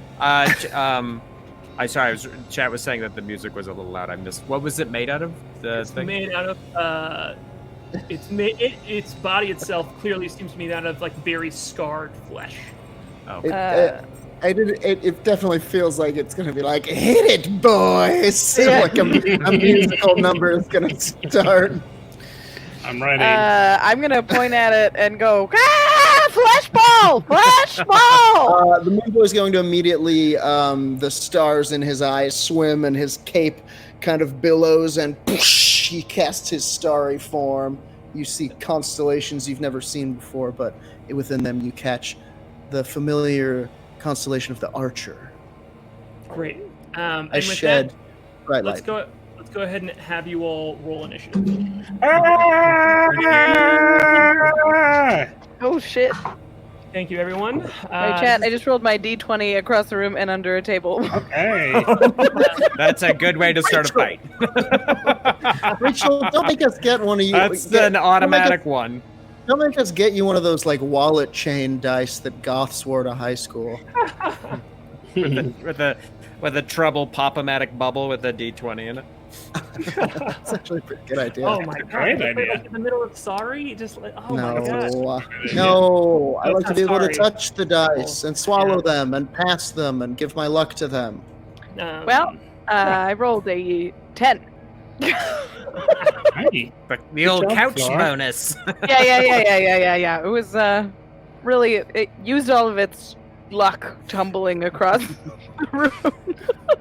Chat was saying that the music was a little loud. I missed. What was it made out of? It's made out of. Its body itself clearly seems to be made out of like very scarred flesh. Oh. It definitely feels like it's gonna be like, hit it, boys! Like a musical number is gonna start. I'm ready. I'm gonna point at it and go, flash ball! Flash ball! The Moonboy is going to immediately, the stars in his eyes swim and his cape kind of billows, and he casts his starry form. You see constellations you've never seen before, but within them you catch the familiar constellation of the Archer. Great. And I with shed that, bright let's light. go ahead and have you all roll initiative. Oh shit. Thank you, everyone. Hey, chat, I just rolled my d20 across the room and under a table. Okay. That's a good way to start a fight. Rachel, don't make us get one of you. That's an automatic one. Don't make us get you one of those like wallet chain dice that goths wore to high school. with a trouble pop-o-matic bubble with a d20 in it. That's actually a pretty good idea. Oh my god! Great Like, idea. in the middle of sorry, just like my god. No, I like to be able to Sorry. touch the dice and swallow them and pass them and give my luck to them. Well, I rolled a 10. Hey. But the old job, couch Flora. bonus. Yeah. It was really, it used all of its luck tumbling across the room.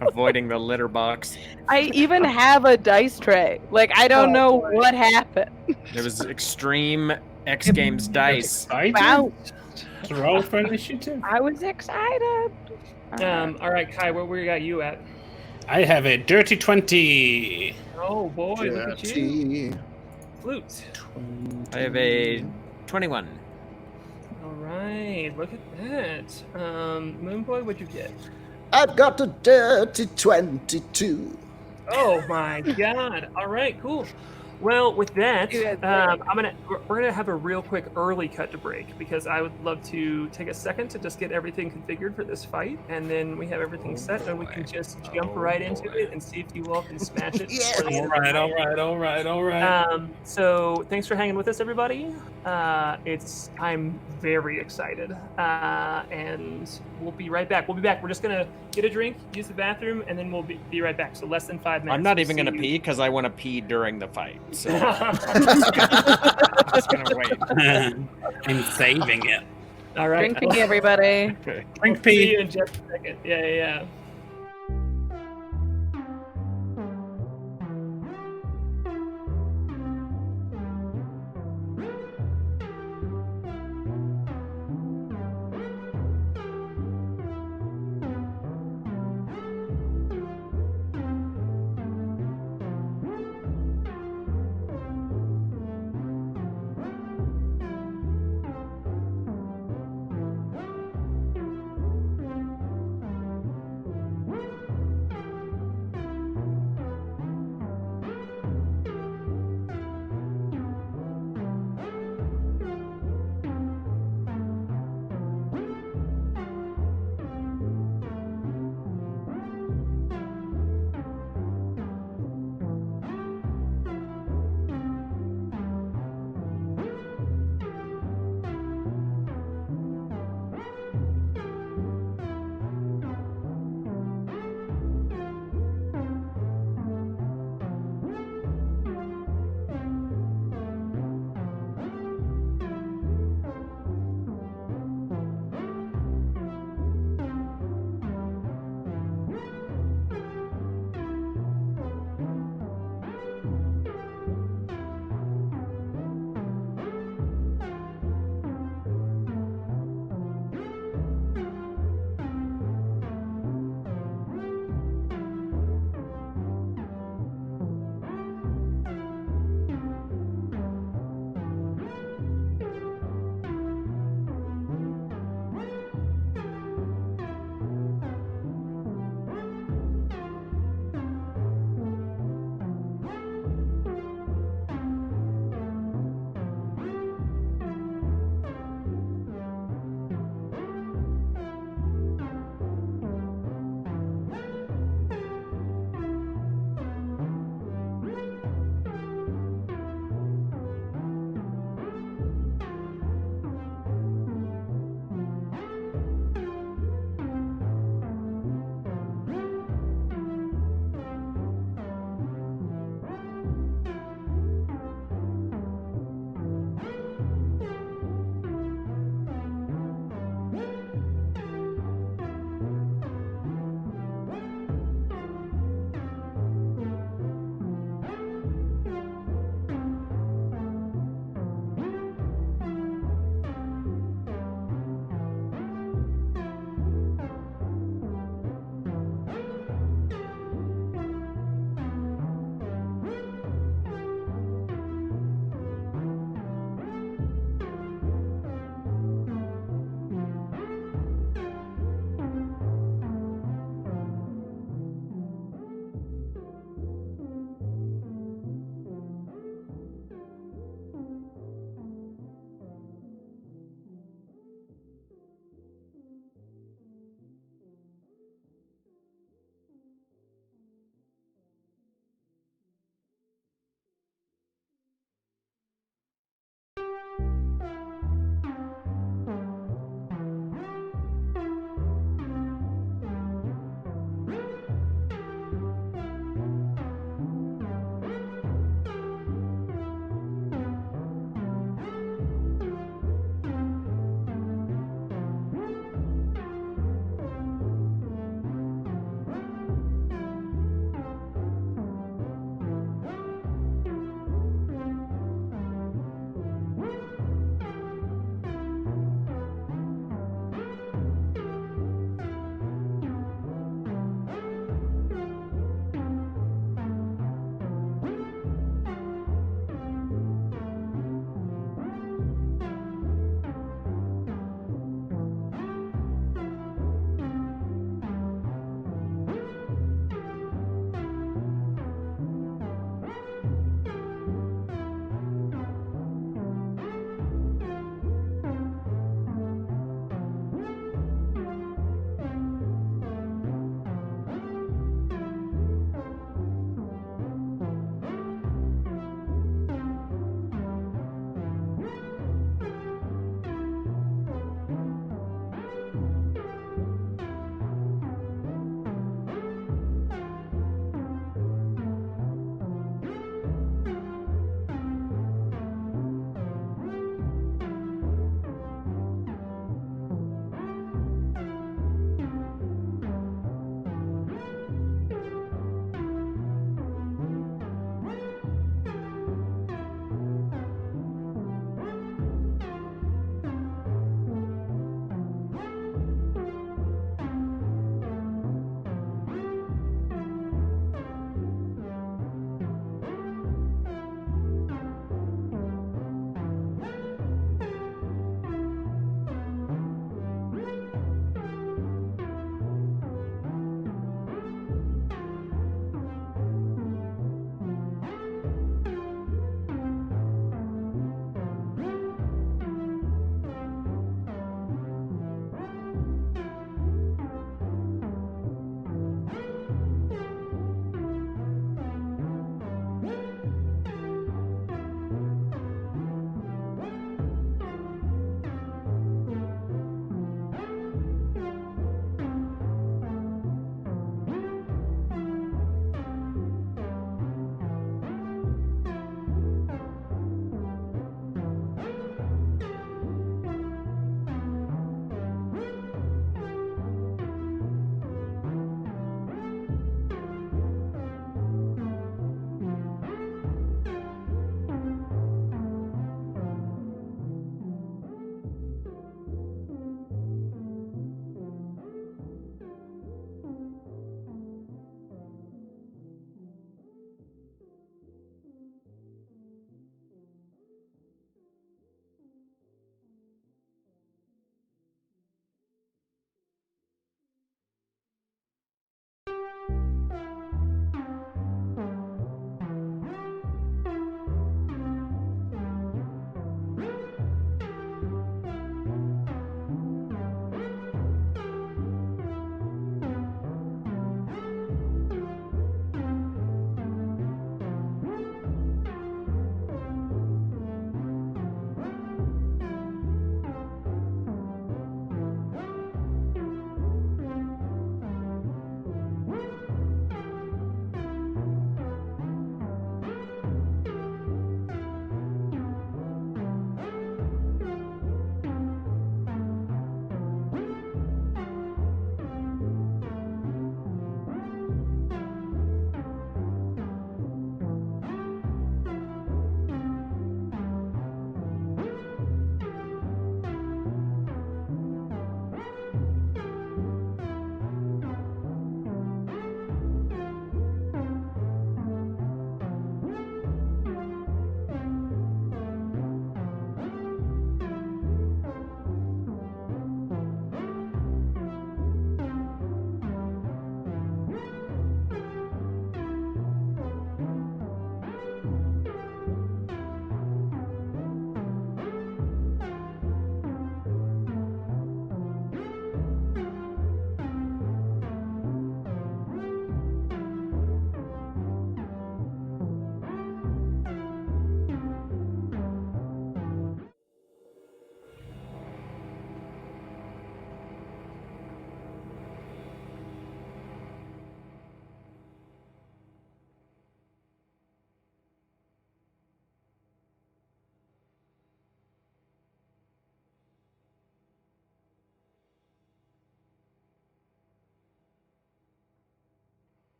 Avoiding the litter box. I even have a dice tray. Like, I don't know what happened. There was extreme X Games dice. Wow. Roll for initiative. I was excited. All right, Kai, where we got you at? I have a dirty 20. Oh boy, look at you. Dirty Flute. I have a 21. All right, look at that. Moonboy, what'd you get? I've got a dirty 22. Oh my god. All right, cool. Well, with that, You guys we're gonna have a real quick early cut to break because I would love to take a second to just get everything configured for this fight, and then we have everything set, and we can just jump right into it and see if you all can smash it. Yes. before the end of the fight. So thanks for hanging with us, everybody. I'm very excited, and we'll be right back. We're just gonna get a drink, use the bathroom, and then we'll be right back. So less than 5 minutes. I'm not even See gonna you. pee because I want to pee during the fight. So I'm just gonna wait. I'm saving it. All right. Drink pee, everybody. Okay. Drink See pee. you in just a second. Yeah.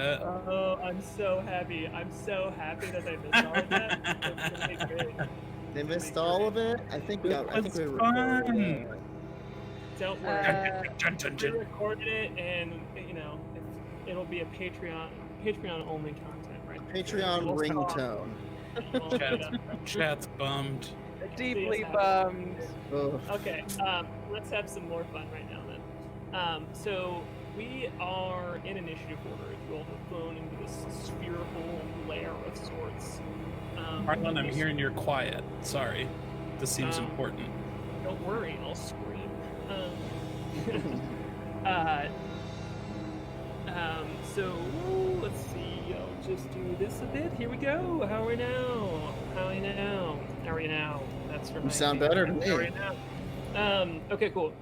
Oh, I'm so happy. I'm so happy that they missed all of that. It's gonna be great. They missed all of it. I think we It's recorded fun. it. Don't worry. Dun, dun, We dun. recorded it, and it'll be a Patreon only content, right? Patreon We'll stop. ringtone. We'll Chat. get up. Chat's bummed. Deeply happy. bummed. Ugh. Okay, let's have some more fun right now then. So we are in initiative order. You all have flown into this spherical layer of sorts. Arlen, I'm hearing you're quiet. Sorry. This seems Um, important. Don't worry, I'll scream. So let's see. I'll just do this a bit. Here we go. How are we now? How are you now? How are you now? That's for You my sound favorite. better to me. How are you now? Okay, cool.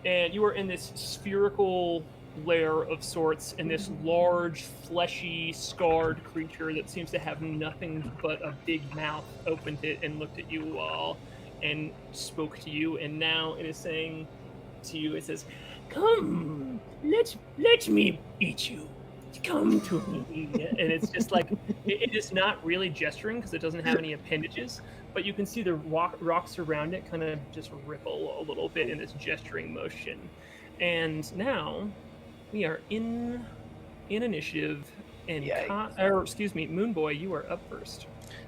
And you are in this spherical layer of sorts, in this large, fleshy, scarred creature that seems to have nothing but a big mouth, opened it and looked at you all and spoke to you, and now it is saying to you, it says, "Come, let me eat you. Come to me." And it's just like, it is not really gesturing because it doesn't have any appendages, but you can see the rocks around it kind of just ripple a little bit in this gesturing motion. And now we are in initiative, and Moonboy, you are up first.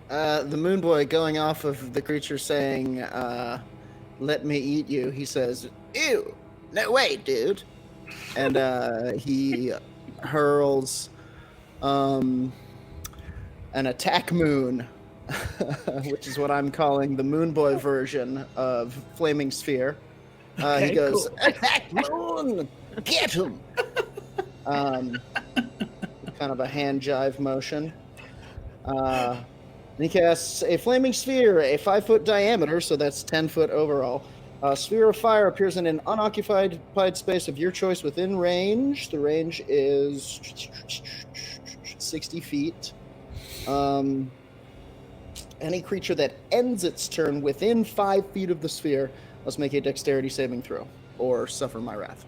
The Moonboy, going off of the creature saying, "Let me eat you," he says, "Ew, no way, dude," and he hurls an attack moon, which is what I'm calling the Moonboy version of Flaming Sphere. Okay, He goes, cool. "Attack moon, get him!" Kind of a hand jive motion. And he casts a flaming sphere, a 5-foot diameter, so that's 10 foot overall. A sphere of fire appears in an unoccupied space of your choice within range. The range is 60 feet. Any creature that ends its turn within 5 feet of the sphere must make a dexterity saving throw or suffer my wrath.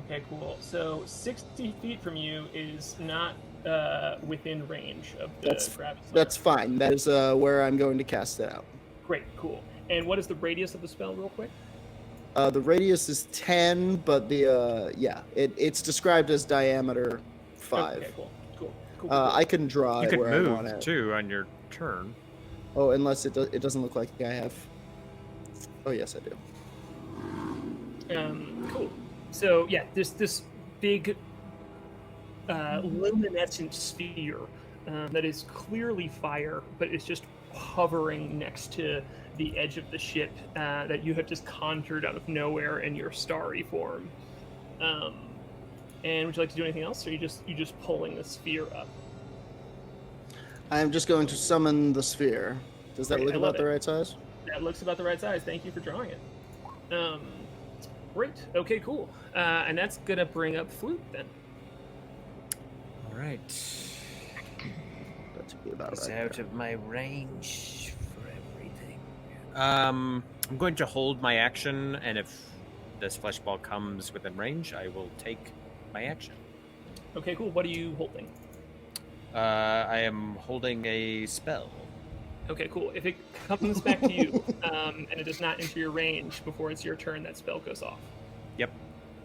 Okay, cool. So 60 feet from you is not within range of the Gravislayer. That's fine. That is where I'm going to cast it out. Great, cool. And what is the radius of the spell, real quick? The radius is 10, but it's described as diameter 5. Okay, cool. I can draw You it could where I want move it. too on your turn. Oh, unless it doesn't look like I have. Oh yes, I do. Cool. So yeah, this big luminescent sphere that is clearly fire, but it's just hovering next to the edge of the ship that you have just conjured out of nowhere in your starry form. And would you like to do anything else, or are you just pulling the sphere up? I'm just going to summon the sphere. Does that Great, look I about love the it. right size? That looks about the right size. Thank you for drawing it. Great. Okay, cool. And that's gonna bring up Flute then. All right. That should be about It's right. out there. of my range for everything. I'm going to hold my action, and if this flesh ball comes within range, I will take my action. Okay, cool. What are you holding? I am holding a spell. Okay, cool. If it comes back to you and it does not enter your range before it's your turn, that spell goes off. Yep.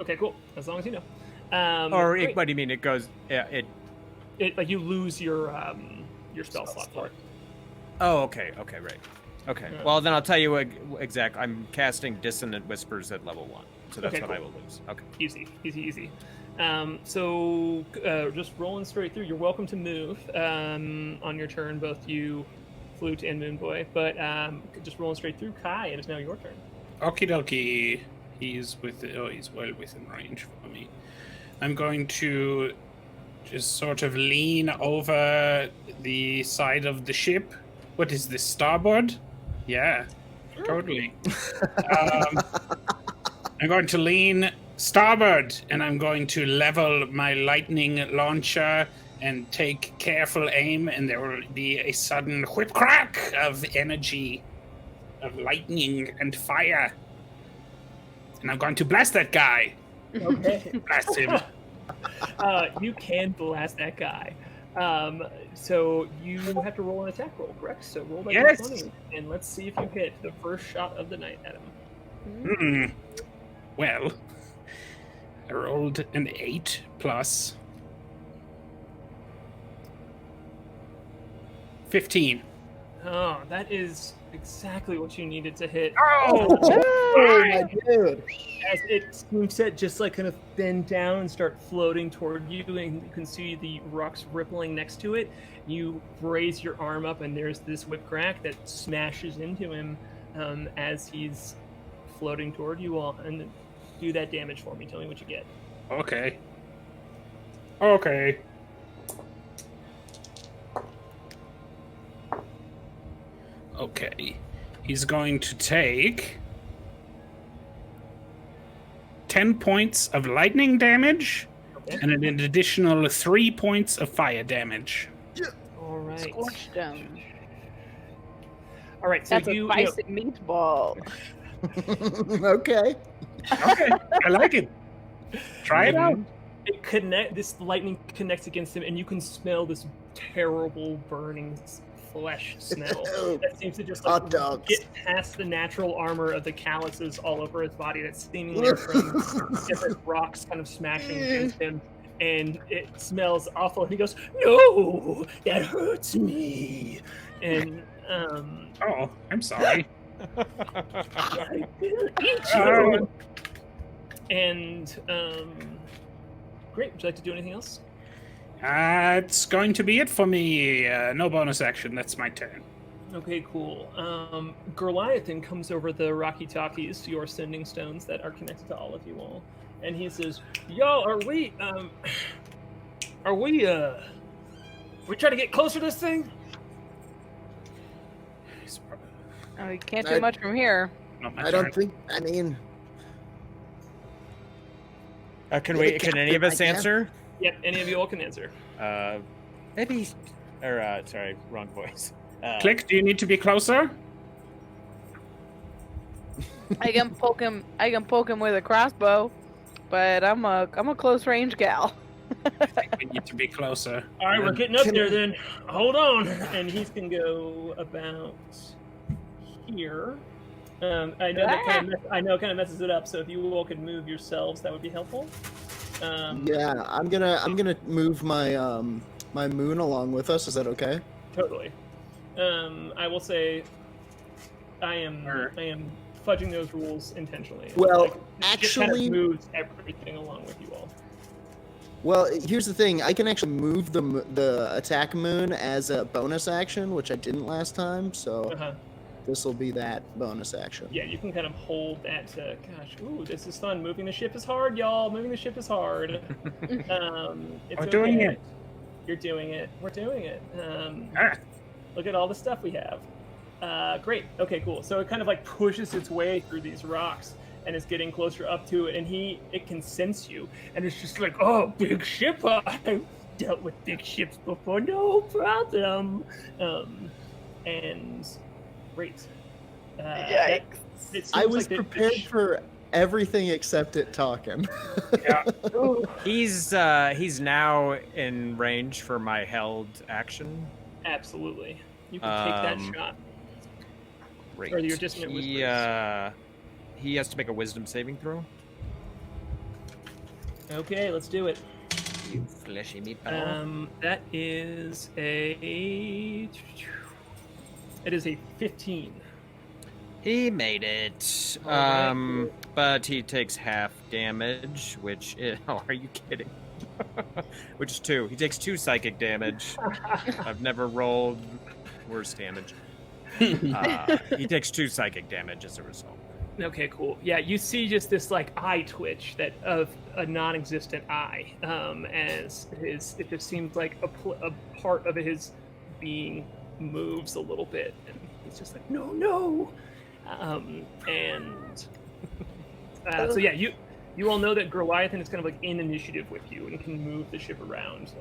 Okay, cool. As long as you know. What great. do you mean? It goes. Yeah. It. Like you lose your spell slot for it. Oh, okay. Okay. Right. Okay. Yeah. Well, then I'll tell you exact. I'm casting Dissonant Whispers at level 1, so that's Okay, what I cool. will lose. Okay. Easy. So just rolling straight through. You're welcome to move on your turn, both you, Flute, and Moonboy. But just rolling straight through. K.A.I, it is now your turn. Okie dokie. He's well within range for me. I'm going to just sort of lean over the side of the ship. What is this, starboard? Yeah, totally. I'm going to lean starboard, and I'm going to level my lightning launcher and take careful aim, and there will be a sudden whip crack of energy, of lightning and fire. And I'm going to blast that guy. Okay. Blast him. You can blast that guy. So you have to roll an attack roll, correct? So roll that Yes. d20, and let's see if you hit the first shot of the night at him. Well, I rolled an 8 plus 15. Oh, that is exactly what you needed to hit. Oh, Oh, my dude. As it seems to just like kind of bend down and start floating toward you, and you can see the rocks rippling next to it. You raise your arm up, and there's this whip crack that smashes into him as he's floating toward you all. And do that damage for me. Tell me what you get. okay. Okay. He's going to take 10 points of lightning damage Okay. and an additional 3 points of fire damage. All right. Scorched him. All right. So That's a you spicy meatball. Okay. Okay, I like it. Try it out. This lightning connects against him, and you can smell this terrible burning flesh smell that seems to just Hot dogs. get past the natural armor of the calluses all over his body that's seemingly from different rocks kind of smashing against him. And it smells awful, and he goes, "No, that hurts me." And Oh, I'm sorry. I will eat you. And great. Would you like to do anything else? It's going to be it for me. No bonus action. That's my turn. Okay, cool. Goliathan comes over the Rocky Talkies, your sending stones that are connected to all of you all, and he says, "Yo, are we trying to get closer to this thing?" Oh, you can't do much from here. Not my I turn. don't think. I mean, Can any of us I can. answer? Yep, any of you all can answer. Maybe. Or sorry, wrong voice. Klik, do you need to be closer? I can poke him. I can poke him with a crossbow, but I'm a close range gal. I think we need to be closer. All right, we're getting up there then. Hold on, and he's gonna go about here. I know that kind of messes it up. So if you all could move yourselves, that would be helpful. yeah, I'm gonna move my my moon along with us. Is that okay? Totally. I will say, I am fudging those rules intentionally. Well, it just kind of actually- moves everything along with you all. Well, here's the thing. I can actually move the attack moon as a bonus action, which I didn't last time. So Uh-huh. this will be that bonus action. Yeah, you can kind of hold that. Gosh, ooh, this is fun. Moving the ship is hard, y'all. Moving the ship is hard. It's We're doing okay. it. You're doing it. We're doing it. Ah, Look at all the stuff we have. Great. Okay, cool. So it kind of like pushes its way through these rocks and is getting closer up to it, and it can sense you, and it's just like, oh, big ship. I've dealt with big ships before, no problem. And great. Yikes. It seems I was like prepared for everything except it talking. yeah. Ooh. He's now in range for my held action. Absolutely. You can take that shot. Great. Or your dissonant He has to make a wisdom saving throw. Okay, let's do it. You fleshy meatball. That is a 15. He made it. All right. But he takes half damage, which is... Oh, are you kidding? Which is 2. He takes 2 psychic damage. I've never rolled worse damage. He takes 2 psychic damage as a result. Okay, cool. Yeah, you see just this like eye twitch that of a non-existent eye, as it just seems like a part of his being moves a little bit, and he's just like, no. So yeah, you all know that Goliathan is kind of like in initiative with you and can move the ship around.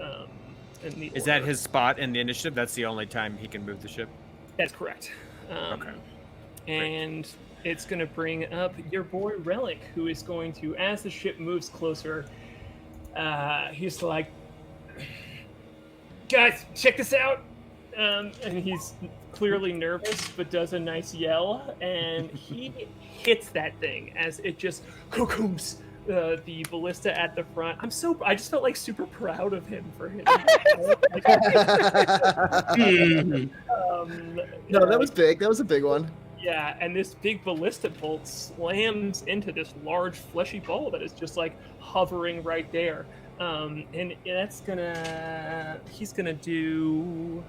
In the Is that order. his spot in the initiative? That's the only time he can move the ship? That's correct. Okay. And it's going to bring up your boy Relic, who is going to, as the ship moves closer, he's like, guys, check this out. And he's clearly nervous, but does a nice yell, and he hits that thing as it just cooms the ballista at the front. I just felt like super proud of him for hitting that. No, that was big. That was a big one. Yeah, and this big ballista bolt slams into this large fleshy ball that is just like hovering right there. And that's he's gonna do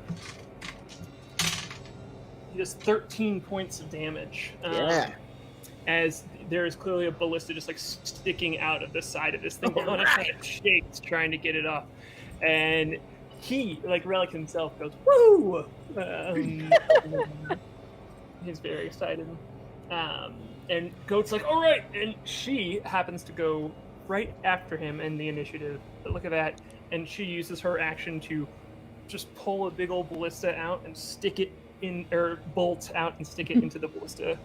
just 13 points of damage. Yeah. As there is clearly a ballista just like sticking out of the side of this thing. It kind of shakes trying to get it off. And he, like Relic himself, goes, woo! He's very excited. And Goat's like, all right! And she happens to go right after him in the initiative. But look at that. And she uses her action to just pull a big old ballista out and stick it in, or bolt out and stick it into the ballista.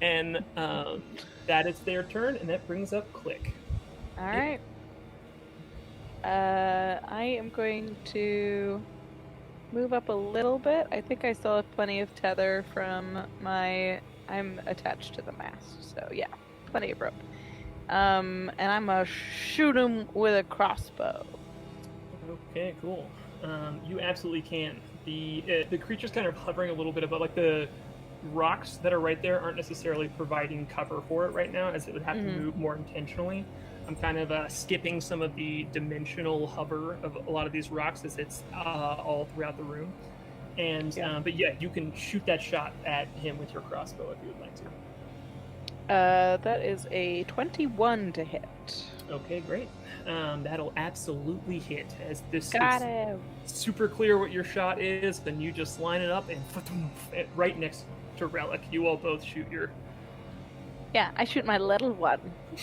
And that is their turn, and that brings up Klik. All right. I am going to move up a little bit. I think I still have plenty of tether from I'm attached to the mast, so yeah, plenty of rope. And I'm gonna shoot him with a crossbow. Okay, cool. You absolutely can. The creature's kind of hovering a little bit above, like the rocks that are right there aren't necessarily providing cover for it right now, as it would have to move more intentionally. I'm kind of skipping some of the dimensional hover of a lot of these rocks as it's all throughout the room. And but yeah, you can shoot that shot at him with your crossbow if you would like to. That is a 21 to hit. Okay, great. That'll absolutely hit, as this Got is it. super clear what your shot is. Then you just line it up and right next to Relic, you all both shoot your. Yeah, I shoot my little one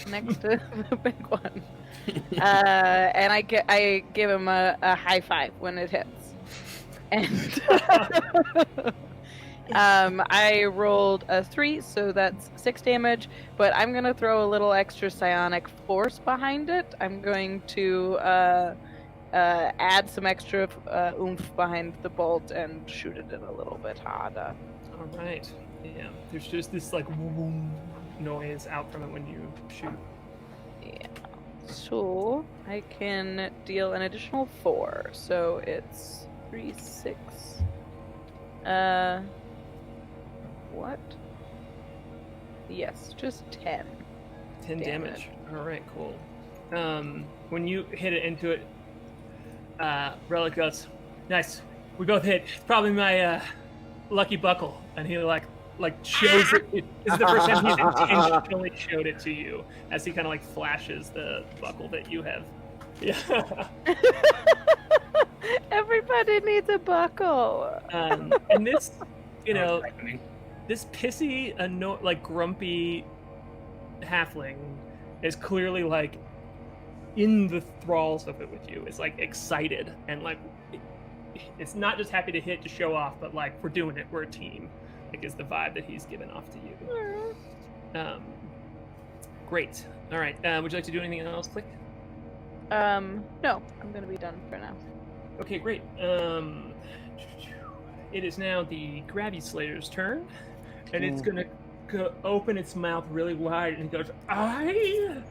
next to the big one, and I give him a high five when it hits. And I rolled a 3, so that's 6 damage. But I'm gonna throw a little extra psionic force behind it. I'm going to add some extra oomph behind the bolt and shoot it in a little bit harder. All right. Yeah. There's just this like boom noise out from it when you shoot. Yeah. So I can deal an additional 4. So it's 3, 6. What? Yes, just 10. 10 damage. All right, cool. When you hit it into it, Relic goes, nice. We both hit. It's probably my lucky buckle. And he like shows it. This is the first time he's intentionally showed it to you, as he kind of like flashes the buckle that you have. Yeah. Everybody needs a buckle. And this, this pissy, like grumpy halfling is clearly like in the thralls of it with you. It's like excited and like it's not just happy to hit to show off, but like we're doing it. We're a team. Like is the vibe that he's given off to you. Great. All right. Would you like to do anything else, Klik? No, I'm gonna be done for now. Okay, great. It is now the Gravislayer's turn, and it's gonna open its mouth really wide and it goes, I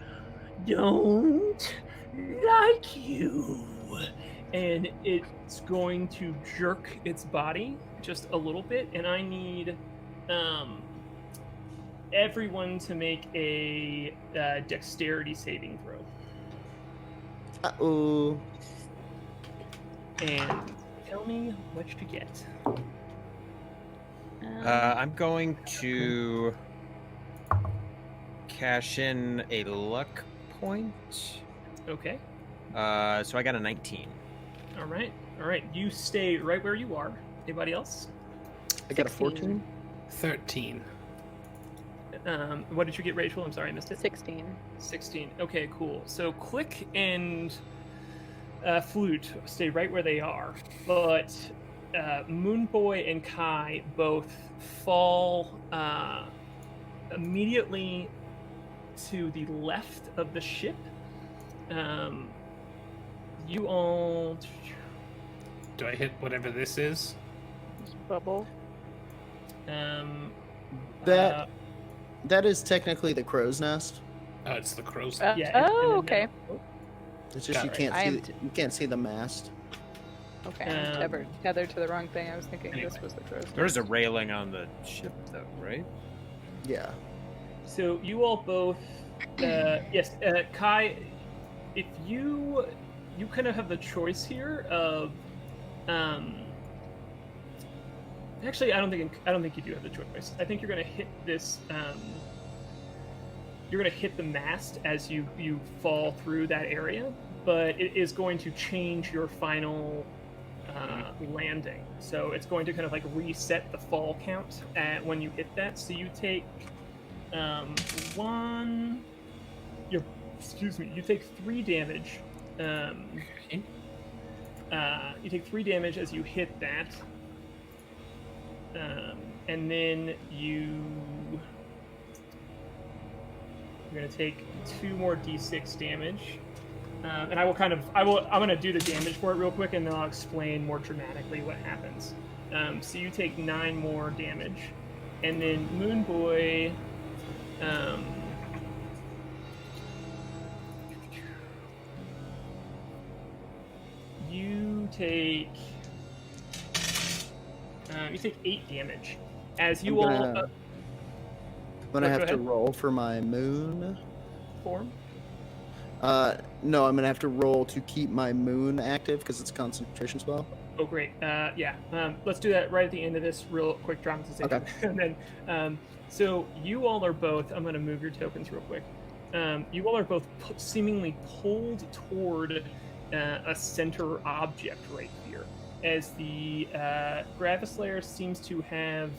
don't like you. And it's going to jerk its body just a little bit, and I need everyone to make a dexterity saving throw. Uh-oh. And tell me what you get. I'm going to cash in a luck point. Okay. So I got a 19. All right. You stay right where you are. Anybody else? I got a 14. 13. What did you get, Rachel? I'm sorry, I missed it. 16. 16. Okay, cool. So Klik and Flute stay right where they are, but Moonboy and K.A.I both fall immediately to the left of the ship, you all. Do I hit whatever this is? Bubble. That is technically the crow's nest. Oh, it's the crow's. Yeah. Oh, okay. It's just Got you it. can't I see am you can't see the mast. Okay, I'm tethered to the wrong thing. I was thinking Anyway. this was the crow's There's a nest. railing on the ship, though, right? Yeah. So you all both, yes, Kai, if you kind of have the choice here of, actually, I don't think you do have the choice. I think you're going to hit this. You're going to hit the mast as you fall through that area, but it is going to change your final landing. So it's going to kind of like reset the fall count when you hit that. So you take you take 3 damage. You take 3 damage as you hit that, and then you're gonna take 2 more d6 damage. And I'm gonna do the damage for it real quick, and then I'll explain more dramatically what happens. So you take 9 more damage, and then Moonboy. You take 8 damage as you all I'm gonna go have to ahead. roll for my moon. form. No, I'm gonna have to roll to keep my moon active because it's a concentration spell. Oh, great. Yeah. Let's do that right at the end of this real quick dramatization. Okay. And then, so you all are both. I'm going to move your tokens real quick. You all are both seemingly pulled toward a center object right here, as the Gravislayer seems to have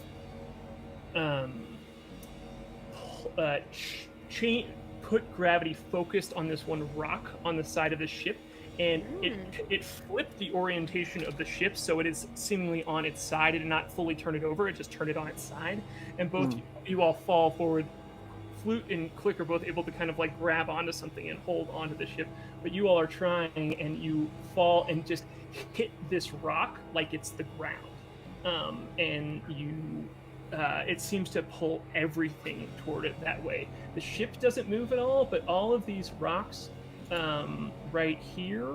put gravity focused on this one rock on the side of the ship, and it flipped the orientation of the ship, so it is seemingly on its side. It did not fully turn it over; it just turned it on its side, and both you all fall forward. Flute and Klik are both able to kind of like grab onto something and hold onto the ship, but you all are trying, and you fall and just hit this rock like it's the ground, and you. It seems to pull everything toward it that way. The ship doesn't move at all, but all of these rocks right here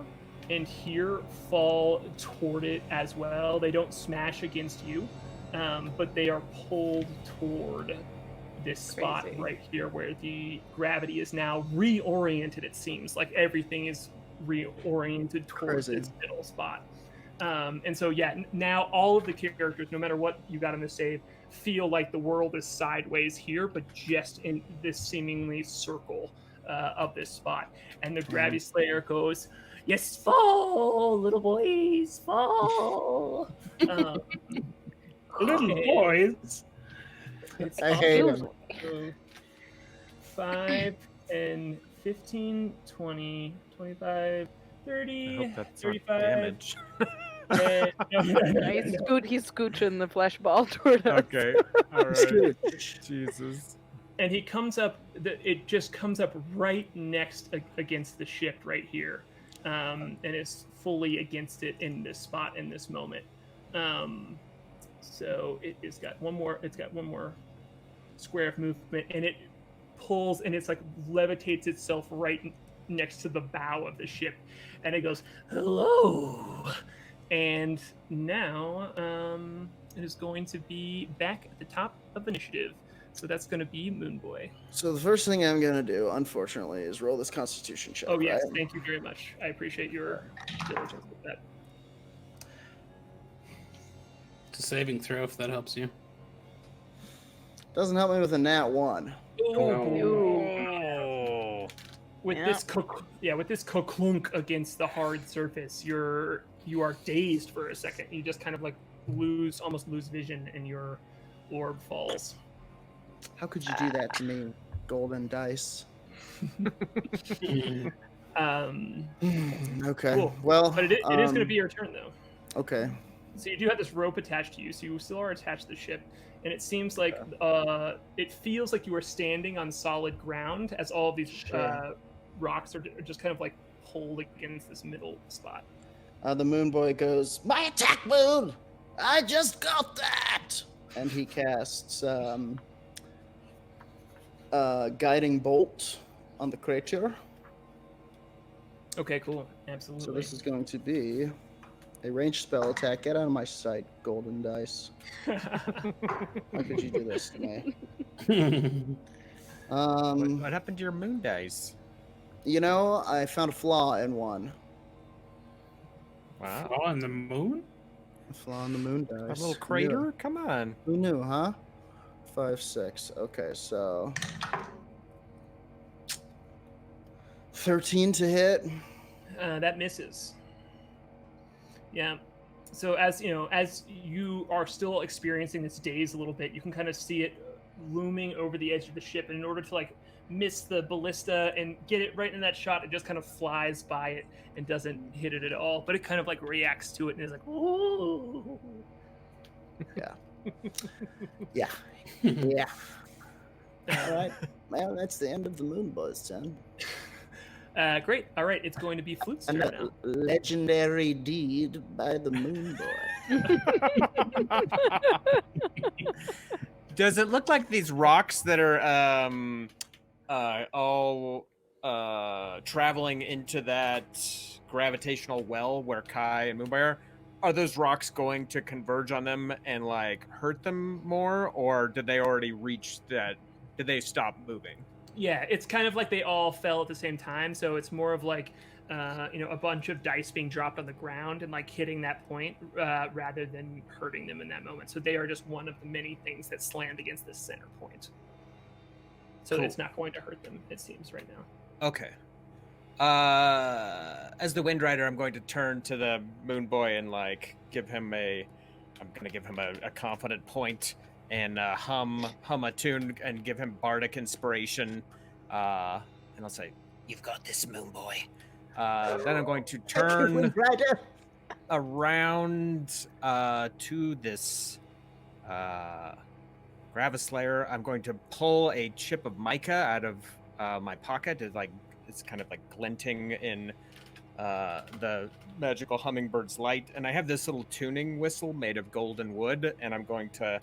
and here fall toward it as well. They don't smash against you, but they are pulled toward this spot Crazy. right here where the gravity is now reoriented, it seems. Like everything is reoriented towards Crazy. this middle spot. And so, yeah, now all of the characters, no matter what you got in the save, feel like the world is sideways here, but just in this seemingly circle of this spot. And the Gravislayer goes, "Yes, fall, little boys, fall." Little boys. It's I hate awesome. him. 5 and 15, 20, 25, 30, I hope that's not 35. damage. And, He's scooching the flesh ball toward us. Okay. All right. Jesus. and he comes up. It just comes up right next against the ship right here, and is fully against it in this spot in this moment. So it's got one more. It's got one more square of movement, and it pulls, and it's like levitates itself right next to the bow of the ship, and it goes, "Hello." And now it is going to be back at the top of initiative. So that's going to be Moonboy. So the first thing I'm gonna do, unfortunately, is roll this Constitution check. Oh, yes. right? Thank you very much. I appreciate your diligence with that. It's a saving throw if that helps you. Doesn't help me with a nat 1. Oh. With Yeah. with this clunk against the hard surface, you are dazed for a second. You just kind of like almost lose vision, and your orb falls. How could you do that to me, golden dice? Okay. Okay. Cool. Well, But it is going to be your turn, though. Okay. So you do have this rope attached to you, so you still are attached to the ship, and it seems like it feels like you are standing on solid ground as all of these Sure. rocks are just kind of like pulled against this middle spot. The Moonboy goes, "My attack moon! I just got that!" And he casts Guiding Bolt on the creature. Okay, cool. Absolutely. So this is going to be a ranged spell attack. Get out of my sight, golden dice. How could you do this to me? What happened to your moon dice? You know, I found a flaw in one. Wow. Flaw in the moon? A flaw in the moon dice. A little Who crater? knew? Come on. Who knew, huh? 5, 6. Okay, so 13 to hit. That misses. Yeah. So as you are still experiencing this daze a little bit, you can kind of see it looming over the edge of the ship, and in order to like miss the ballista and get it right in that shot, it just kind of flies by it and doesn't hit it at all. But it kind of like reacts to it and is like, "Ooh." Yeah. Yeah. Yeah. All right. Well, that's the end of the Moonboy's turn. Great. All right. It's going to be Flute's turn now. A legendary deed by the Moonboy. Does it look like these rocks that are all traveling into that gravitational well where K.A.I and Moonboy are those rocks going to converge on them and like hurt them more, or did they already reach that? Did they stop moving? Yeah, it's kind of like they all fell at the same time, so it's more of like a bunch of dice being dropped on the ground and like hitting that point rather than hurting them in that moment. So they are just one of the many things that slammed against this center point. So Cool. It's not going to hurt them, it seems, right now. Okay. As the Windrider, I'm going to turn to the Moonboy and like give him a confident point and hum a tune and give him bardic inspiration. And I'll say, "You've got this, Moonboy." Then I'm going to turn around to this Gravislayer. I'm going to pull a chip of mica out of my pocket. It's kind of like glinting in the magical hummingbird's light. And I have this little tuning whistle made of golden wood, and I'm going to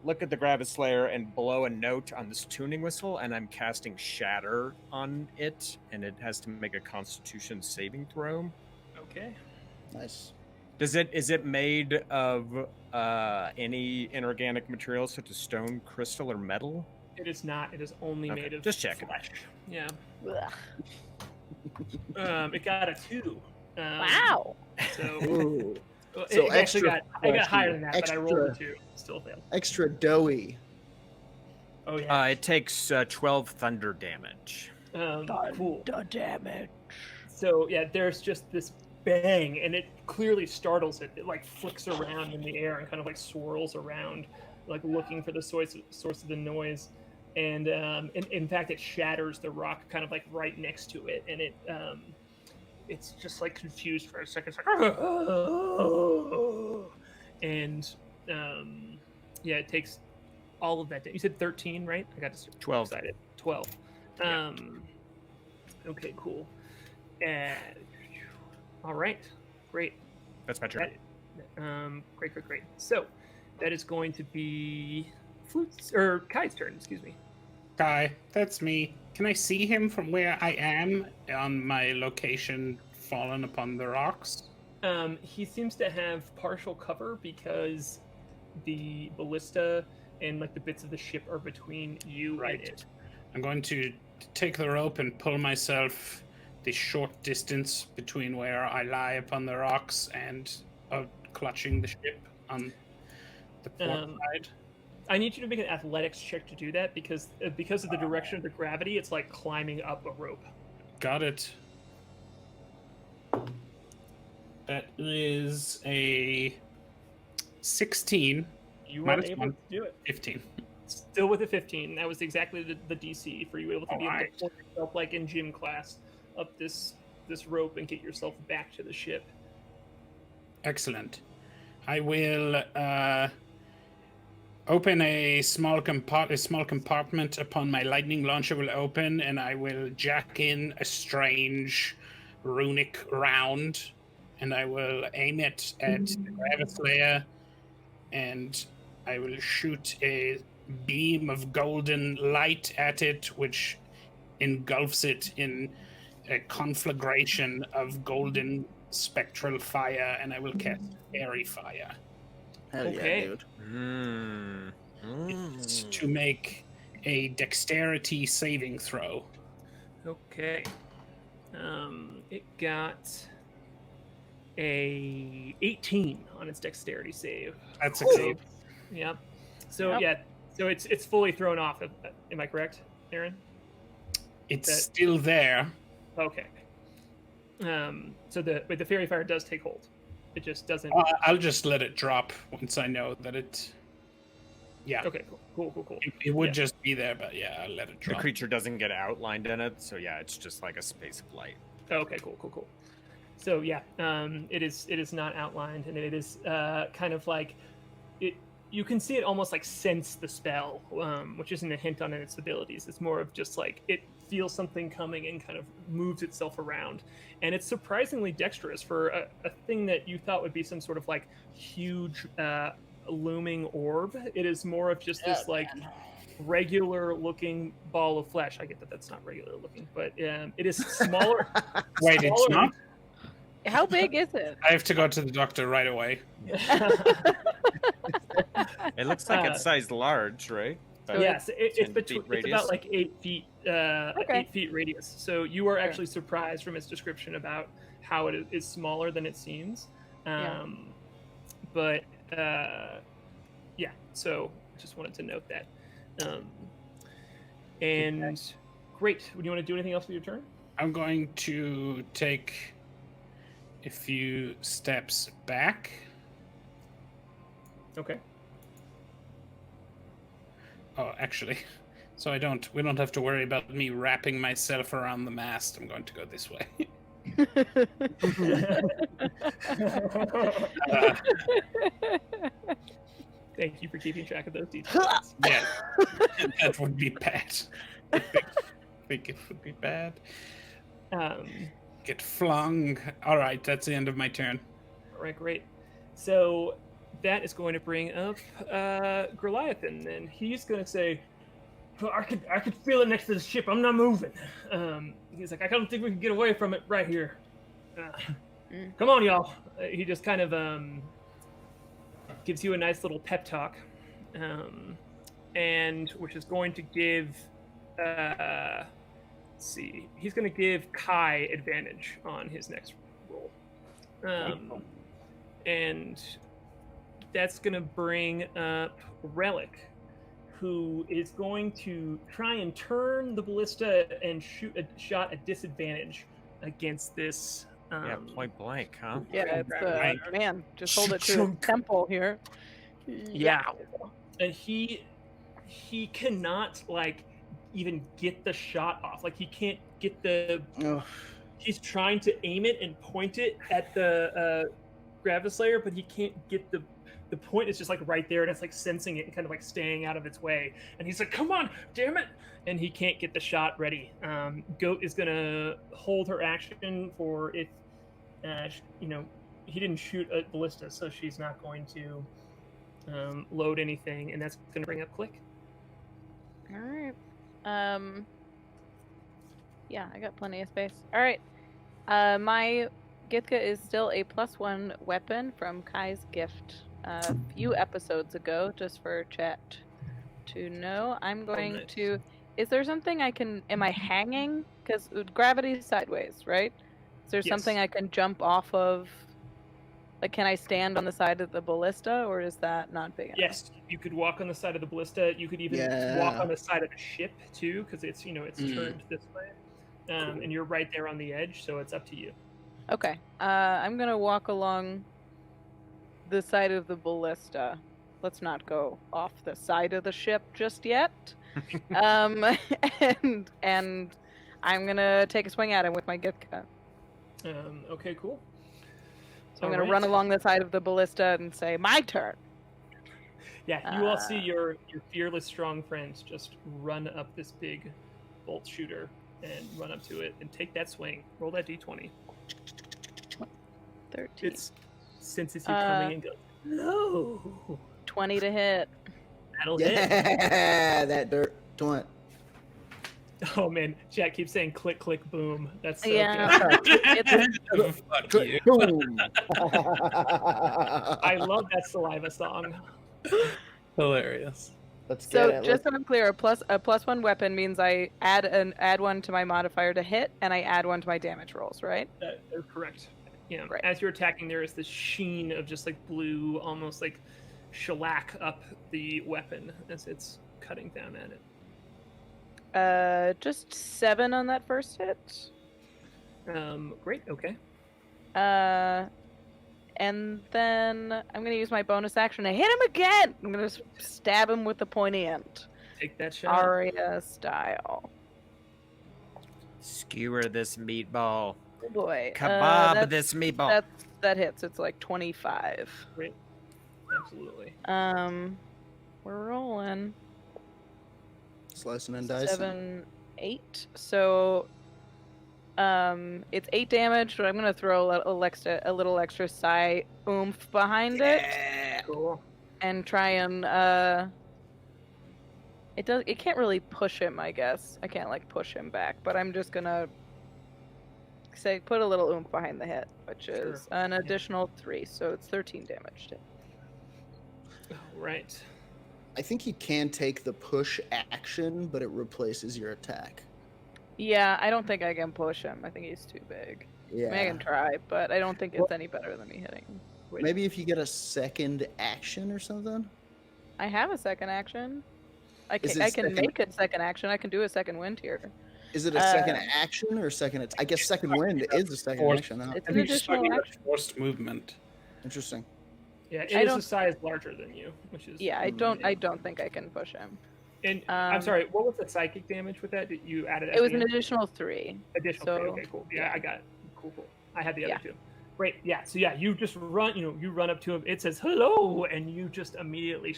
look at the Gravislayer and blow a note on this tuning whistle, and I'm casting Shatter on it, and it has to make a Constitution saving throw. Okay. Nice. Is it made of any inorganic materials such as stone, crystal, or metal? It is not. It is only Okay, made of just checking. flesh. Yeah. It got a 2. Wow. So, Ooh. it actually extra I got fleshy, higher than that, but I rolled a extra- 2. Still failed. Extra doughy. Oh yeah. It takes 12 thunder damage. Cool. The damage. So yeah, there's just this bang, and it clearly startles it. It like flicks around in the air and kind of like swirls around, like looking for the source of the noise. And in fact, it shatters the rock kind of like right next to it, and it's just like confused for a second. It's like, and yeah, it takes all of that. You said 13, right? I got 12. excited. 12. Yeah. Okay, cool. All right, great. That's my turn. Great. So that is going to be Flute's or K.A.I.'s turn. Excuse me. K.A.I, that's me. Can I see him from where I am on my location fallen upon the rocks? He seems to have partial cover because the ballista and like the bits of the ship are between you and it. I'm going to take the rope and pull myself the short distance between where I lie upon the rocks and clutching the ship on the port side. I need you to make an athletics check to do that because of the direction of the gravity, it's like climbing up a rope. Got it. That is a 16. You were Minus able 1. to do it. 15. Still with a 15. That was exactly the DC for you able to be able Alright. to pull yourself like in gym class up this rope and get yourself back to the ship. Excellent. I will open a small compartment upon my lightning launcher will open, and I will jack in a strange runic round, and I will aim it at the Gravislayer, and I will shoot a beam of golden light at it, which engulfs it in a conflagration of golden spectral fire, and I will cast Fairy Fire. Hell Okay. yeah, dude. It's to make a dexterity saving throw. Okay. It got a 18 on its dexterity save. That's a So, save. yep. So Yep. yeah, so it's fully thrown off. Am I correct, Aaron? It's that- still there. Okay. So the fairy fire does take hold. It just doesn't. I'll just let it drop once I know that it. Yeah. Okay. Cool. It would Yeah. just be there, but yeah, I'll let it The drop. creature doesn't get outlined in it, so yeah, it's just like a space of light. Okay. Cool. So yeah, it is not outlined, and it is kind of like it. You can see it almost like sense the spell, which isn't a hint on its abilities. It's more of just like it feels something coming and kind of moves itself around. And it's surprisingly dexterous for a thing that you thought would be some sort of like huge looming orb. It is more of just this like regular looking ball of flesh. I get that that's not regular looking, but it is smaller. Wait, it's smaller- not? How big is it? I have to go to the doctor right away. It looks like it's sized large, right? About Yes, 10 it's feet between. It's radius? about like 8 feet. Okay. 8 feet radius. So you are actually surprised from its description about how it is smaller than it seems. Yeah. But yeah. So I just wanted to note that. And great. Would you want to do anything else with your turn? I'm going to take a few steps back. Okay. Oh, actually, so we don't have to worry about me wrapping myself around the mast. I'm going to go this way. Thank you for keeping track of those details. Yeah, that would be bad. I think it would be bad. Get flung. All right, that's the end of my turn. All right, great. So that is going to bring up Goliathan, and he's going to say, "Oh, I could feel it next to the ship. I'm not moving." He's like, "I don't think we can get away from it right here. Come on, y'all." He just kind of gives you a nice little pep talk, and which is going to give. Let's see, he's going to give K.A.I advantage on his next roll, and that's going to bring up Relic, who is going to try and turn the ballista and shoot a shot at disadvantage against this. Yeah, point blank, huh? Yeah, it's Right. man. Just hold it to his temple here. Yeah, and he cannot like even get the shot off. Like he can't get the. Ugh. He's trying to aim it and point it at the Gravislayer, but he can't get the point. Is just like right there, and it's like sensing it and kind of like staying out of its way. And he's like, "Come on, damn it!" And he can't get the shot ready. Goat is gonna hold her action for if he didn't shoot a ballista, so she's not going to load anything, and that's gonna bring up Klik. All right. Yeah, I got plenty of space. All right. My Githka is still a +1 weapon from K.A.I.'s gift a few episodes ago, just for chat to know. I'm going nice. to. Is there something I can? Am I hanging? Because gravity is sideways, right? Is there Yes. something I can jump off of? Like, can I stand on the side of the ballista, or is that not big enough? Yes, you could walk on the side of the ballista. You could even walk on the side of the ship too, because it's turned this way, and you're right there on the edge. So it's up to you. Okay. I'm gonna walk along the side of the ballista. Let's not go off the side of the ship just yet. And I'm gonna take a swing at him with my Githka. Okay, cool. So I'm gonna run along the side of the ballista and say, "My turn." Yeah, you all see your fearless, strong friends just run up this big bolt shooter and run up to it and take that swing. Roll that d20. 13. It's senses you coming and goes, no. 20 to hit. That'll hit. Yeah, that dirt 20. Oh man, chat keeps saying click, click, boom. That's so Yeah. good. Fuck you. Boom. I love that saliva song. Hilarious. Let's get So it. just so I'm clear, a +1 weapon means I add one to my modifier to hit, and I add one to my damage rolls, right? They're correct. Yeah. Great. As you're attacking, there is this sheen of just like blue, almost like shellac up the weapon as it's cutting down at it. Just 7 on that first hit. Great. Okay. And then I'm gonna use my bonus action to hit him again. I'm gonna stab him with the pointy end, Take that shot. Arya style. Skewer this meatball. Oh boy. Kebab this meatball. That hits. It's like 25. Great. Absolutely. We're rolling. Slicing and dicing. 7, 8. So, it's 8 damage, but I'm gonna throw a little extra psi oomph behind it, Cool. and try and It can't really push him, I guess. I can't like push him back, but I'm just gonna say put a little oomph behind the hit, which is an additional 3, so it's 13 damage. Right. I think you can take the push action, but it replaces your attack. Yeah, I don't think I can push him. I think he's too big. Yeah. I mean, I can try, but I don't think it's any better than me hitting him. Maybe if you get a second action or something? I have a second action. I Is can, it I can second- make a second action. I can do a second wind here. Is it a second action or second? I guess second wind is a second Fourth. action. Huh? It's I an think you're just additional talking about action. forced movement. Interesting. Yeah, it I is don't- a size larger than you, which is. Yeah, I don't think I can push him. And I'm sorry, what was the psychic damage with that? Did you added? It was an additional 3. additional. so- Okay, cool. Yeah, yeah. I got it. Cool. I had the other Yeah. two. Great. Yeah. So yeah, you just run. You run up to him. It says hello, and you just immediately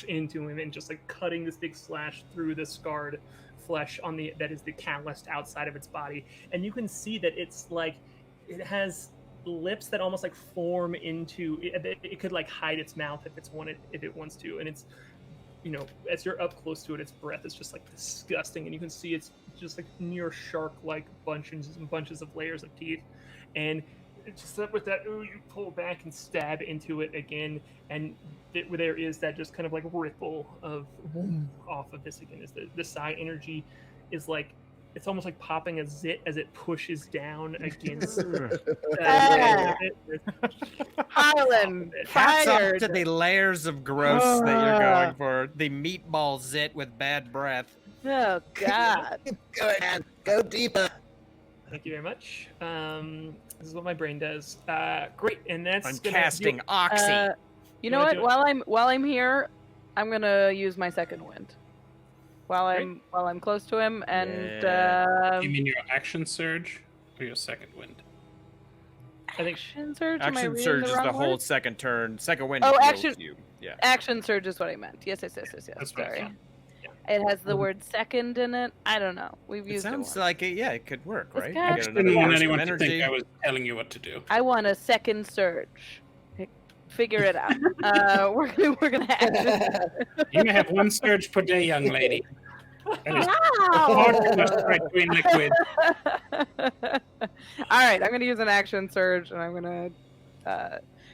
into him and just like cutting this big slash through the scarred flesh on that is the catalyst outside of its body, and you can see that it's like it has lips that almost like form into it could like hide its mouth if it wants to, and it's as you're up close to it, its breath is just like disgusting, and you can see it's just like near shark-like bunches and bunches of layers of teeth, and it's just that with that, you pull back and stab into it again, and there is that just kind of like ripple of off of this again. Is the psi energy is like it's almost like popping a zit as it pushes down against. Harlan, Hats off fired. to the layers of gross that you're going for. The meatball zit with bad breath. Oh God. Go ahead. Go deeper. Thank you very much. This is what my brain does. Great, and that's I'm gonna casting Oxy. You know wanna what? do it? While I'm here, I'm gonna use my second wind. While I'm close to him, and You mean your action surge or your second wind? I think action surge. Am I Action reading surge the is wrong the whole word? second turn. Second wind Oh, heals action- you. Yeah. Action surge is what I meant. Yes. That's what I Sorry. thought. It has the word second in it. I don't know. We've It used it sounds once. like it could work, Let's right? go. You I get just another Didn't want burst of anyone to think energy. I was telling you what to do. I want a second surge. Figure it out. We're gonna add You may have one surge per day, young lady. That is Wow! right between liquid. All right, I'm gonna use an action surge, and I'm gonna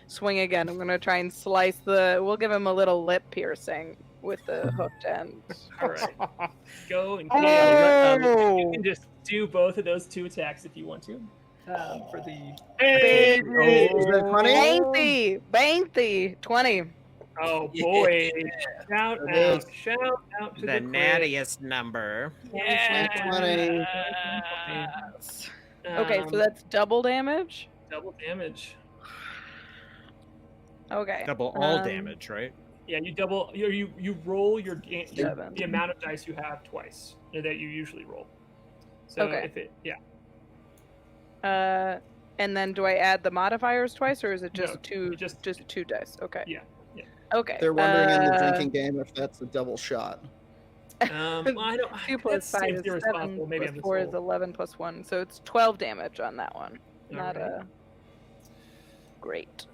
swing again. I'm gonna try and slice the. We'll give him a little lip piercing with the hooked end. all right. Go and Oh! you can just do both of those 2 attacks if you want to. For the Is that funny? Banty, 20. oh boy, shout It out to The the crit. nattiest number. Yeah. Okay, so that's double damage. double damage. Okay. Double all Um, damage, right? Yeah, you double you roll your Seven. the amount of dice you have twice that you usually roll. So Okay. if it And then do I add the modifiers twice, or is it just No, two? just- Just 2 dice. Okay. Yeah. Okay. They're wondering in the drinking game if that's a double shot. Well, I don't. 2 plus that 5 seems is irresponsible. 7, Maybe plus I'm just 4 is old. 11 plus 1, so it's 12 damage on that one. Not Alright. great.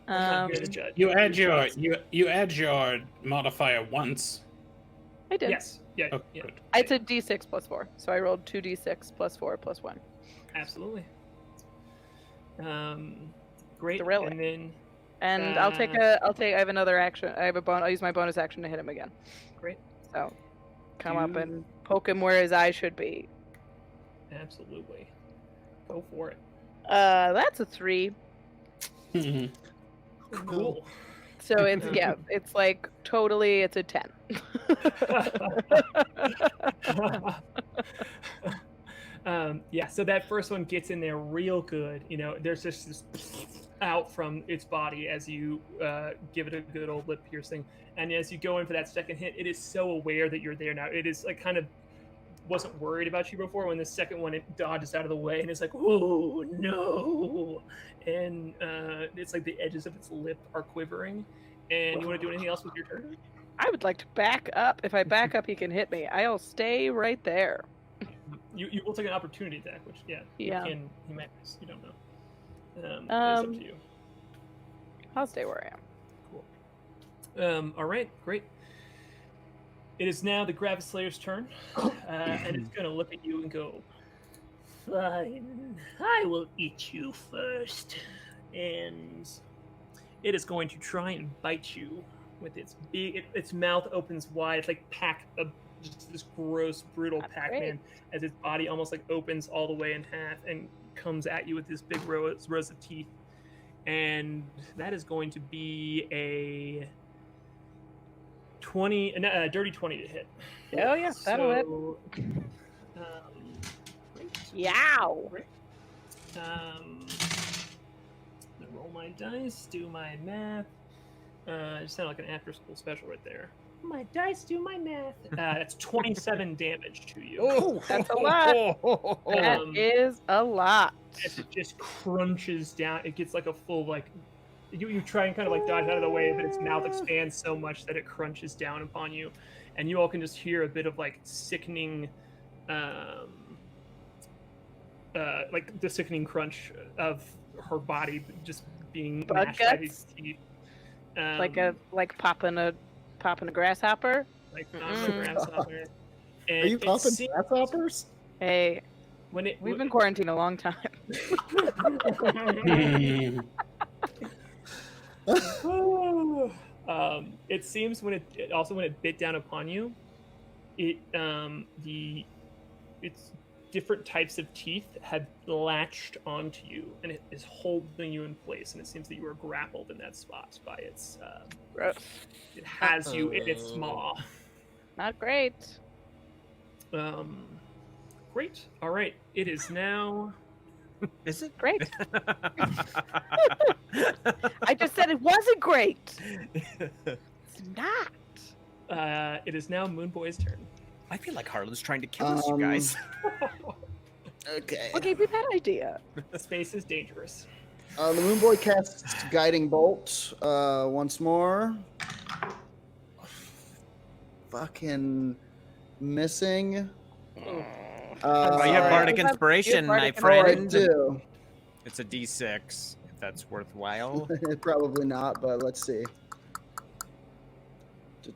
I'm not good at judge. You add your shots. you add your modifier once. I did. Yes. Yeah. Oh, Yeah. good. It's a d6 plus 4, so I rolled 2d6 plus 4 plus 1. Absolutely. Great. Thrilling. And then And I have another action. I'll use my bonus action to hit him again. great. So come up Do- and poke him where his eye should be. Absolutely. Go for it. That's a 3. Cool. So it's it's like totally it's a 10. Yeah, so that first one gets in there real good. You know, there's just this out from its body as you give it a good old lip piercing. And as you go in for that second hit, it is so aware that you're there now. It is like kind of wasn't worried about you before. When the second one, it dodges out of the way and it's like, oh no. And it's like the edges of its lip are quivering. And you want to do anything else with your turn? I would like to back up. If I back up, he can hit me. I'll stay right there. You will take an opportunity attack, which Yeah. he might miss. You don't know. It's up to you. I'll stay where I am. Cool. All right, great. It is now the Gravislayer's turn, and it's going to look at you and go, "Fine, I will eat you first." And it is going to try and bite you with its big. Its mouth opens wide. It's like just this gross, brutal That's Pac-Man, as its body almost like opens all the way in half and comes at you with this big rows of teeth. And that is going to be a dirty 20 to hit. Oh yeah, that'll hit. Great. Yow! Roll my dice, do my math. It sounded like an after-school special right there. My dice, do my math. That's 27 damage to you. Oh, That's a lot. That is a lot. As it just crunches down, it gets like a full like. You try and kind of like dodge out of the way, but its mouth expands so much that it crunches down upon you, and you all can just hear a bit of like sickening, like the sickening crunch of her body just being Bug mashed by guts? these teeth. Like popping a grasshopper. like popping a grasshopper. Are you popping grasshoppers? Hey, When it we've been quarantined a long time. It seems when it bit down upon you, its different types of teeth have latched onto you, and it is holding you in place. And it seems that you are grappled in that spot by its. Gross. It has you in its maw. Not great. Great. All right. It is now. Is it Great. I just said it wasn't great. It's not. It is now Moonboy's turn. I feel like Harlan's trying to kill us, you guys. Okay. What gave you that idea? Space is dangerous. The Moonboy casts Guiding Bolt once more. Fucking missing. Oh, you have Bardic You have Inspiration, my Bardic I friend. do. It's a D6, if that's worthwhile. Probably not, but let's see. I'm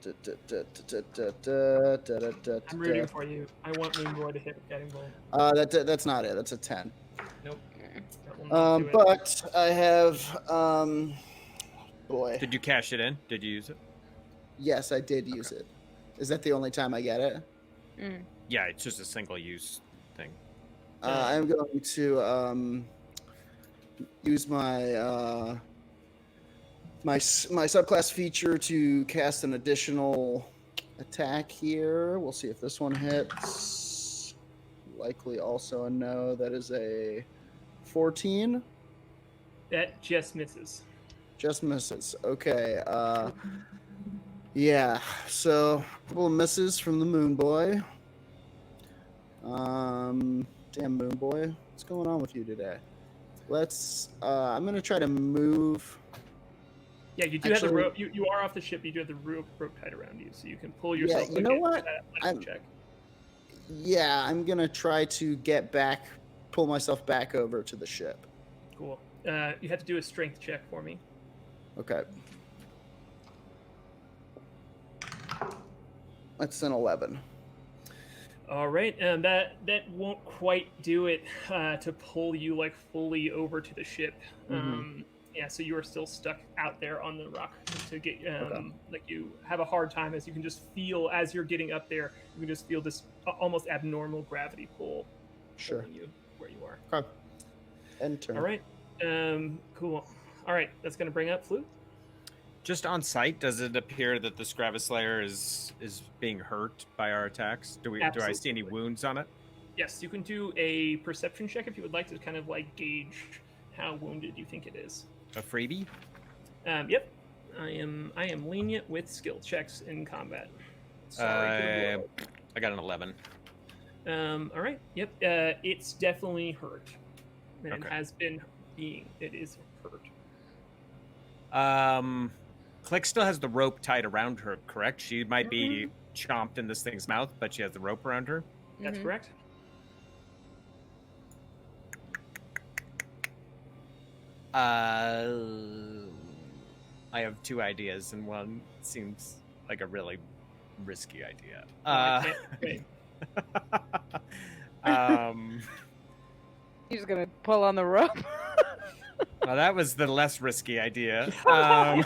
rooting for you. I want Moonboy to hit with Guiding Bolt. That's not it. That's a 10. Nope. That will not do it. But I have boy. Did you cash it in? Did you use it? Yes, I did use it. Is that the only time I get it? Yeah, it's just a single use thing. I'm going to use my my subclass feature to cast an additional attack here. We'll see if this one hits. Likely also a no. That is a 14. That just misses. Just misses. Okay. Yeah. So a couple of misses from the Moonboy. Damn Moonboy, what's going on with you today? Let's. I'm gonna try to move Yeah, you do have the rope. You are off the ship. You do have the rope tied around you, so you can pull yourself. Yeah, you know what? Check. Yeah, I'm gonna try to pull myself back over to the ship. Cool. You have to do a strength check for me. Okay. That's an 11. All right, that won't quite do it to pull you like fully over to the ship. Yeah, so you are still stuck out there on the rock to get like you have a hard time as you can just feel as you're getting up there. You can just feel this almost abnormal gravity pull pulling you where you are. Okay. End turn. All right, cool. All right, that's gonna bring up Flute. Just on sight, does it appear that this Gravislayer is being hurt by our attacks? Do I see any wounds on it? Yes, you can do a perception check if you would like to kind of like gauge how wounded you think it is. A freebie? Yep. I am lenient with skill checks in combat. Sorry. I got an 11. All right. Yep. It's definitely hurt. And Okay. has been being. It is hurt. Klik still has the rope tied around her, correct? She might be chomped in this thing's mouth, but she has the rope around her. That's correct. I have two ideas, and one seems like a really risky idea. He's just gonna pull on the rope. Well, that was the less risky idea. I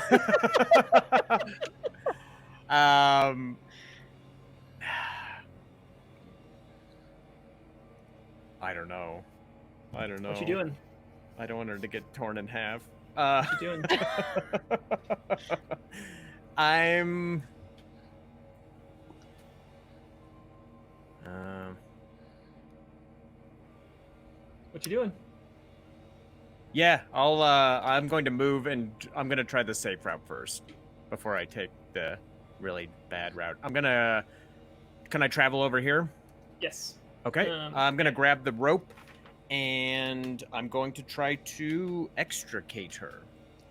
don't know. What you doing? I don't want her to get torn in half. What you doing? I'm. What you doing? Yeah, I'm going to move, and I'm going to try the safe route first before I take the really bad route. Can I travel over here? Yes. Okay. I'm going to grab the rope, and I'm going to try to extricate her.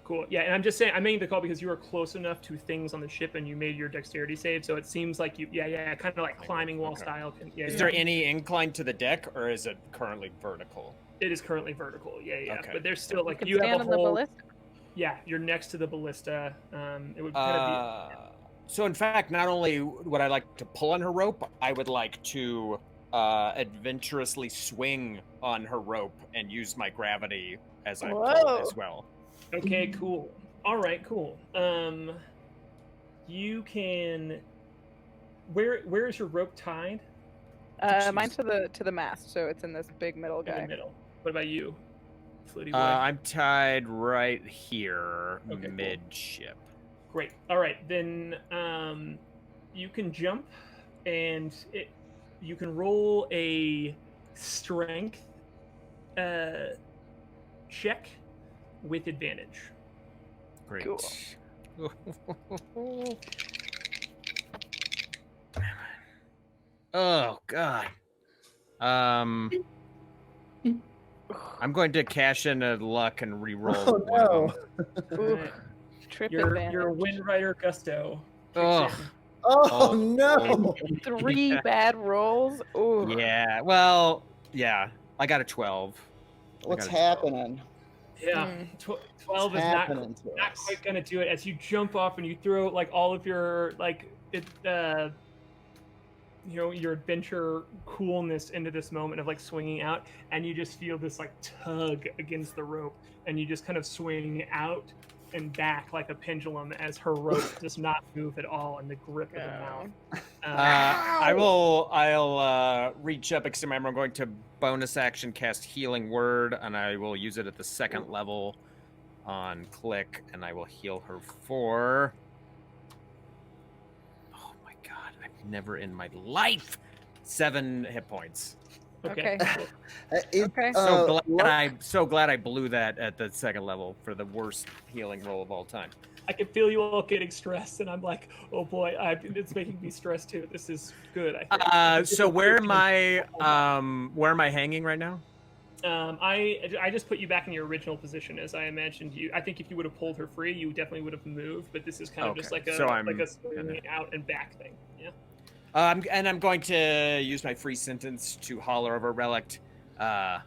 Cool. Yeah, and I'm just saying, I'm making the call because you were close enough to things on the ship and you made your dexterity save, so it seems like you, kind of like climbing wall style. Is there any incline to the deck, or is it currently vertical? It is currently vertical, Okay. But there's still, like, you have a whole... the ballista. Yeah, you're next to the ballista. It would kind of be... So, in fact, not only would I like to pull on her rope, I would like to adventurously swing on her rope and use my gravity as I pull as well. Okay, cool. All right, cool. You can... Where is your rope tied? Mine's to the mast, so it's in this big middle guy. In the middle. What about you, Flutie Boy? I'm tied right here, midship. Cool. Great. All right, then you can jump, and you can roll a strength check with advantage. Great. Cool. Oh God. I'm going to cash in a luck and re-roll. Oh no! Right. Trip Your advantage. Windrider gusto. Oh. Oh no! 3 bad rolls. Ooh. Yeah. Well. Yeah. I got a 12. What's happening? Yeah, 12 is not quite gonna do it. As you jump off and you throw like all of your your adventure coolness into this moment of like swinging out, and you just feel this like tug against the rope, and you just kind of swing out and back like a pendulum as her rope does not move at all in the grip of the mouth. I'll reach up because remember I'm going to bonus action cast Healing Word, and I will use it at the 2nd level on Klik, and I will heal her for... Oh my God, I've never in my life 7 hit points. Okay. Okay. So glad I blew that at the 2nd level for the worst healing roll of all time. I can feel you all getting stressed, and I'm like, oh boy, it's making me stressed too. This is good. I think. So where am I hanging right now? I just put you back in your original position as I imagined you. I think if you would have pulled her free, you definitely would have moved. But this is kind of just like a swing out and back thing. Yeah. And I'm going to use my free sentence to holler over Relict. Tie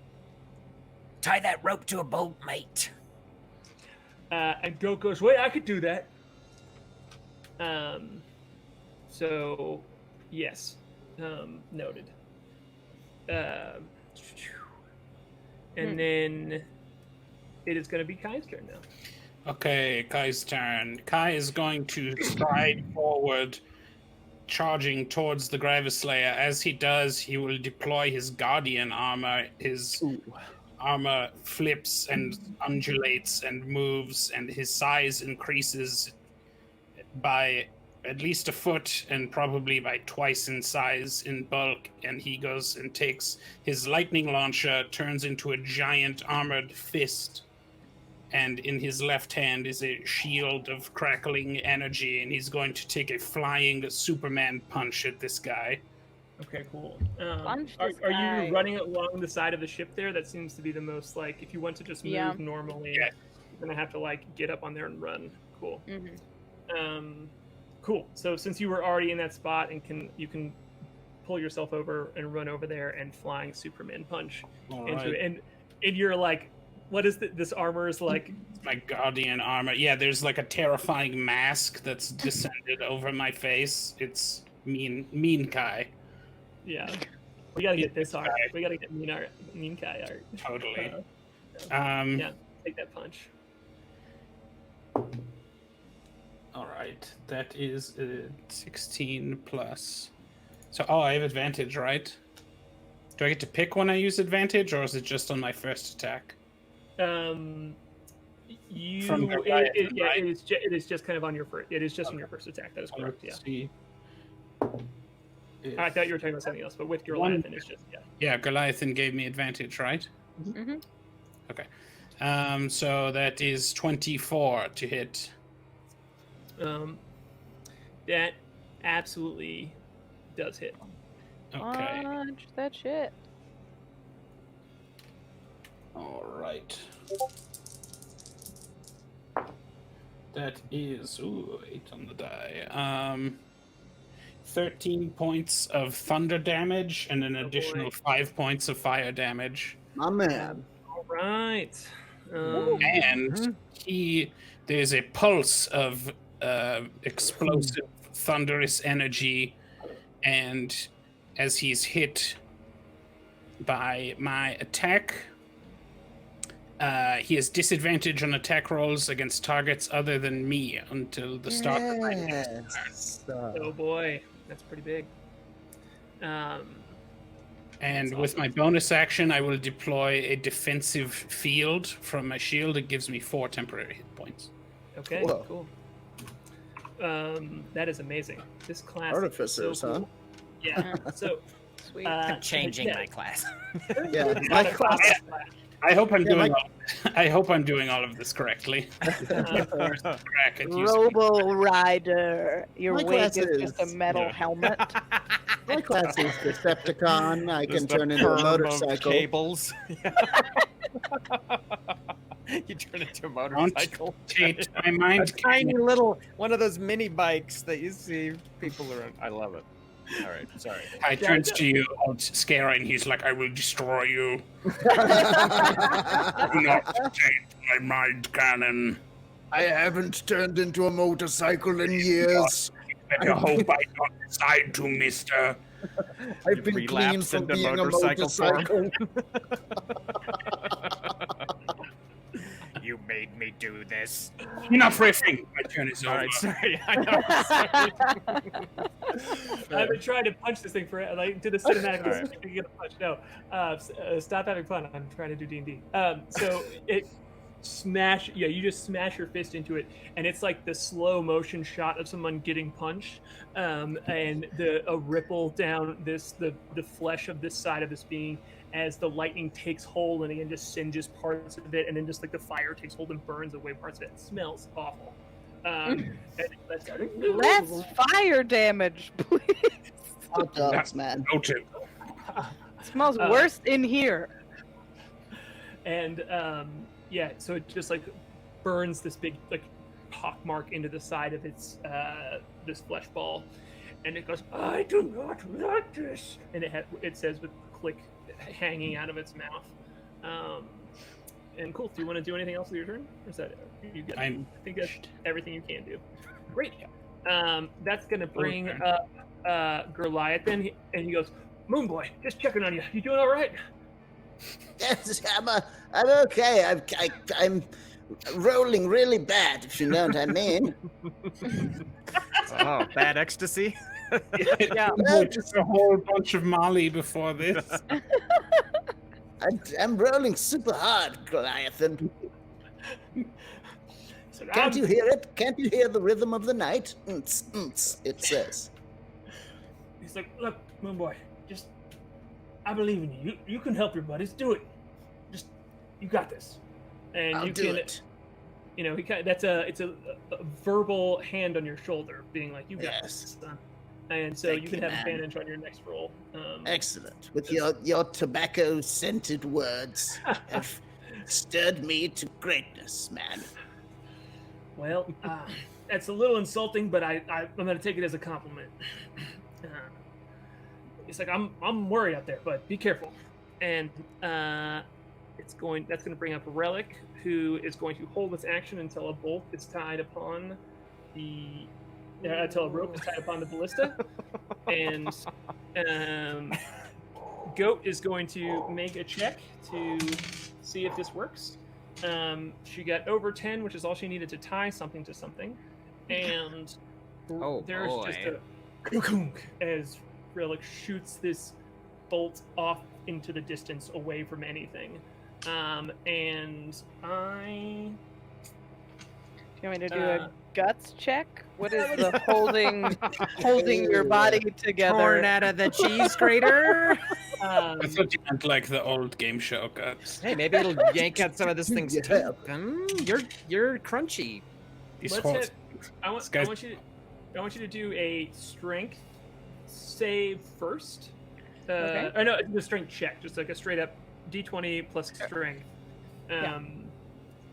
that rope to a boat, mate. And Goat goes, wait, I could do that. So, yes, noted. And then it is going to be K.A.I.'s turn now. Okay, K.A.I.'s turn. K.A.I is going to stride forward, charging towards the Gravislayer. As he does, he will deploy his Guardian armor. His armor flips and undulates and moves, and his size increases by at least a foot and probably by twice in size in bulk. And he goes and takes his lightning launcher, turns into a giant armored fist, and in his left hand is a shield of crackling energy, and he's going to take a flying Superman punch at this guy. Okay, cool. Punch Are this guy. you running along the side of the ship there? That seems to be the most, like, if you want to just move normally, Yeah. you're going to have to, like, get up on there and run. Cool. Mm-hmm. Cool. So since you were already in that spot and you can pull yourself over and run over there and flying Superman punch into it. And you're like, what is this armor is like? My Guardian armor. Yeah, there's like a terrifying mask that's descended over my face. It's mean K.A.I. Yeah. We gotta get this art. We gotta get mean K.A.I. art. Totally. Yeah, take that punch. All right, that is 16 plus. So, I have advantage, right? Do I get to pick when I use advantage, or is it just on my first attack? From Goliath, right? it is just kind of on your first. It is just on your first attack. That is correct. Yeah. See. I thought you were talking about something else, but with Goliath, it's just Yeah, Goliathan gave me advantage, right? Mm-hmm. Okay. So that is 24 to hit. That absolutely does hit. Okay. Punch that shit. All right. That is 8 on the die. 13 points of thunder damage and an additional 5 points of fire damage. My man. All right. And there's a pulse of explosive thunderous energy, and as he's hit by my attack, he has disadvantage on attack rolls against targets other than me until the start of my next turn. Oh boy, that's pretty big. And with my bonus action, I will deploy a defensive field from my shield. It gives me 4 temporary hit points. Okay, Whoa. cool. That is amazing. This class Artificers, is so cool. Yeah. So Sweet. I'm changing my class. Yeah, my class. I hope I'm doing. I hope I'm doing all of this correctly. Robo Rider. Your My wig class is just a is- metal helmet. My class is Decepticon. I can Just a turn into a perm of motorcycle. Cables. You turn into a motorcycle. Take my A mind. tiny little one of those mini bikes that you see people around. I love it. All right, sorry. I turns to you, out scaring. He's like, "I will destroy you. Do not take my mind cannon. I haven't turned into a motorcycle in years. Better hope I don't decide to, Mister." I've been clean Relapse from into being a motorcycle form. motorcycle. You made me do this. Enough riffing. My turn is All over. right, sorry. I know. Sorry. I've been trying to punch this thing for like do the cinematic. All right. So you get a punch. No, stop having fun. I'm trying to do D&D. So it smash. Yeah, you just smash your fist into it, and it's like the slow motion shot of someone getting punched, and a ripple down the flesh of this side of this being as the lightning takes hold and again just singes parts of it, and then just like the fire takes hold and burns away parts of it. It smells awful. And Less fire damage, please. Hot dogs, man. Noted. It smells worse in here. And yeah, so it just like burns this big like pock mark into the side of its this flesh ball, and it goes, "I do not like this," and it says with Klik hanging out of its mouth. And cool. Do you want to do anything else with your turn? Or is that you get? I think that's everything you can do. Great. That's gonna bring up Goliath, and he goes, "Moonboy, just checking on you. You doing all right?" Yes, I'm okay. I'm rolling really bad, if you know what I mean. Oh, bad ecstasy. Yeah. No, just a whole bunch of Molly before this. I'm rolling super hard, Goliath. And So can't you hear it? Can't you hear the rhythm of the night? It says. He's like, "Look, Moonboy, just I believe in you. You can help your buddies. Do it. Just you got this." And I'll you do can, it. you know, it's a verbal hand on your shoulder, being like, "You got Yes. this, son." And so Thank you can you, have man. advantage on your next roll. Excellent. With your tobacco-scented words have stirred me to greatness, man. Well, that's a little insulting, but I'm going to take it as a compliment. It's like I'm worried out there, but be careful. And that's going to bring up a relic, who is going to hold its action until a bolt is tied upon until a rope is tied upon the ballista. And Goat is going to make a check to see if this works. She got over 10, which is all she needed to tie something to something. And there's just a kunk as Relic shoots this bolt off into the distance away from anything. And I... Do you want me to do a guts check? What is the holding your body together? Torn out of the cheese grater. I thought you meant like the old game show guts. Hey, maybe it'll yank out some of this thing's Yeah. teeth. You're crunchy. These Let's horses. hit. I want you to do a strength save first. Okay. Or no, the strength check, just like a straight up D20 plus strength.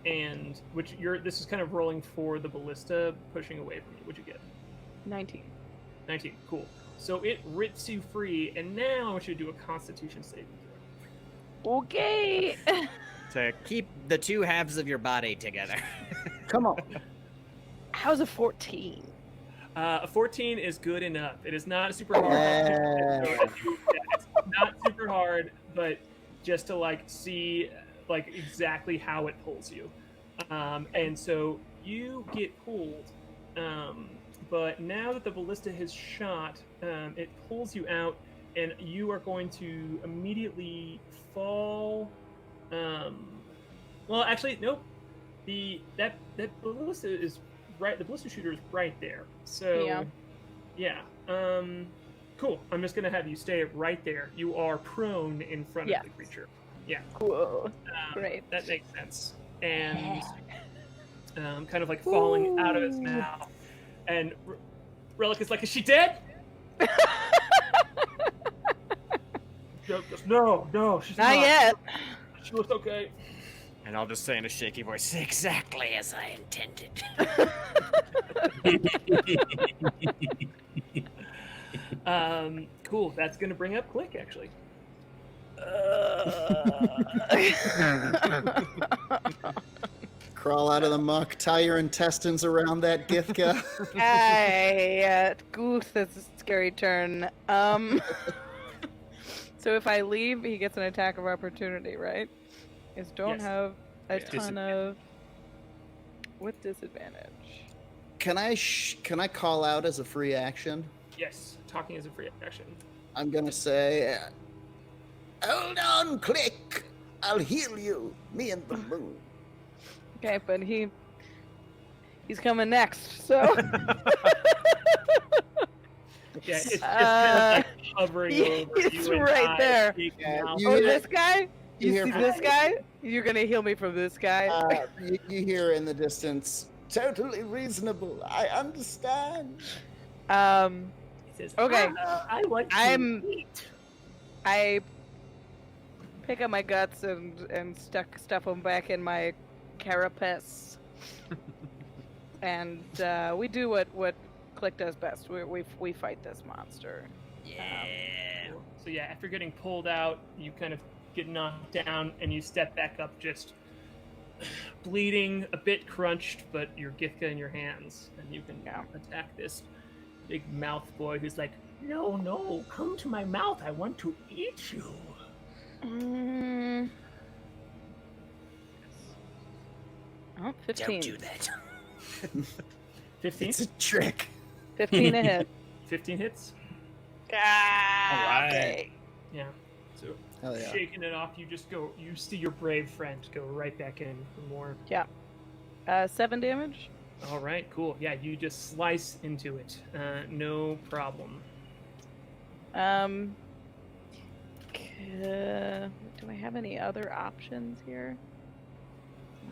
And this is kind of rolling for the ballista pushing away from you. What'd you get? 19. 19. Cool. So it rips you free, and now I want you to do a Constitution saving throw. Okay. To keep the two halves of your body together. Come on. How's a 14? A 14 is good enough. It is not super hard. It's not super hard, but just to like see like exactly how it pulls you. And so you get pulled. But now that the ballista has shot, it pulls you out, and you are going to immediately fall. Well, actually, nope. That ballista is right. The ballista shooter is right there. So yeah. Cool. I'm just gonna have you stay right there. You are prone in front of the creature. Yeah. Cool. Great. That makes sense. And kind of like falling out of its mouth. And Relic is like, "Is she dead?" No, she's not. Not yet. She looks okay. And I'll just say in a shaky voice, exactly as I intended. Cool. That's gonna bring up Klik, actually. Crawl out of the muck, tie your intestines around that Githka. Goose, that's a scary turn. So if I leave, he gets an attack of opportunity, right? Don't have a ton of... With disadvantage. Can I call out as a free action? Yes, talking is a free action. I'm gonna say, "Hold on, Klik. I'll heal you. Me and the moon." Okay, but he's coming next, so... Yeah, it's just kind of like hovering over It's you. right there. You This guy? You hear see this guy? You're gonna heal me from this guy? you hear in the distance, "Totally reasonable. I understand." He says, Okay. I like to I pick up my guts and stuff them back in my carapace. And we do what Klik does best. We fight this monster. Yeah. So yeah, after getting pulled out, you kind of get knocked down, and you step back up, just bleeding, a bit crunched, but your Githka in your hands, and you can attack this big mouth boy who's like, no, come to my mouth. I want to eat you. Oh, 15. Don't do that. 15? It's a trick. 15 to hit. 15 hits? All right. Okay. Yeah. So Hell yeah. shaking it off, you see your brave friend go right back in for more. 7 damage. All right, cool. Yeah, you just slice into it. No problem. Do I have any other options here?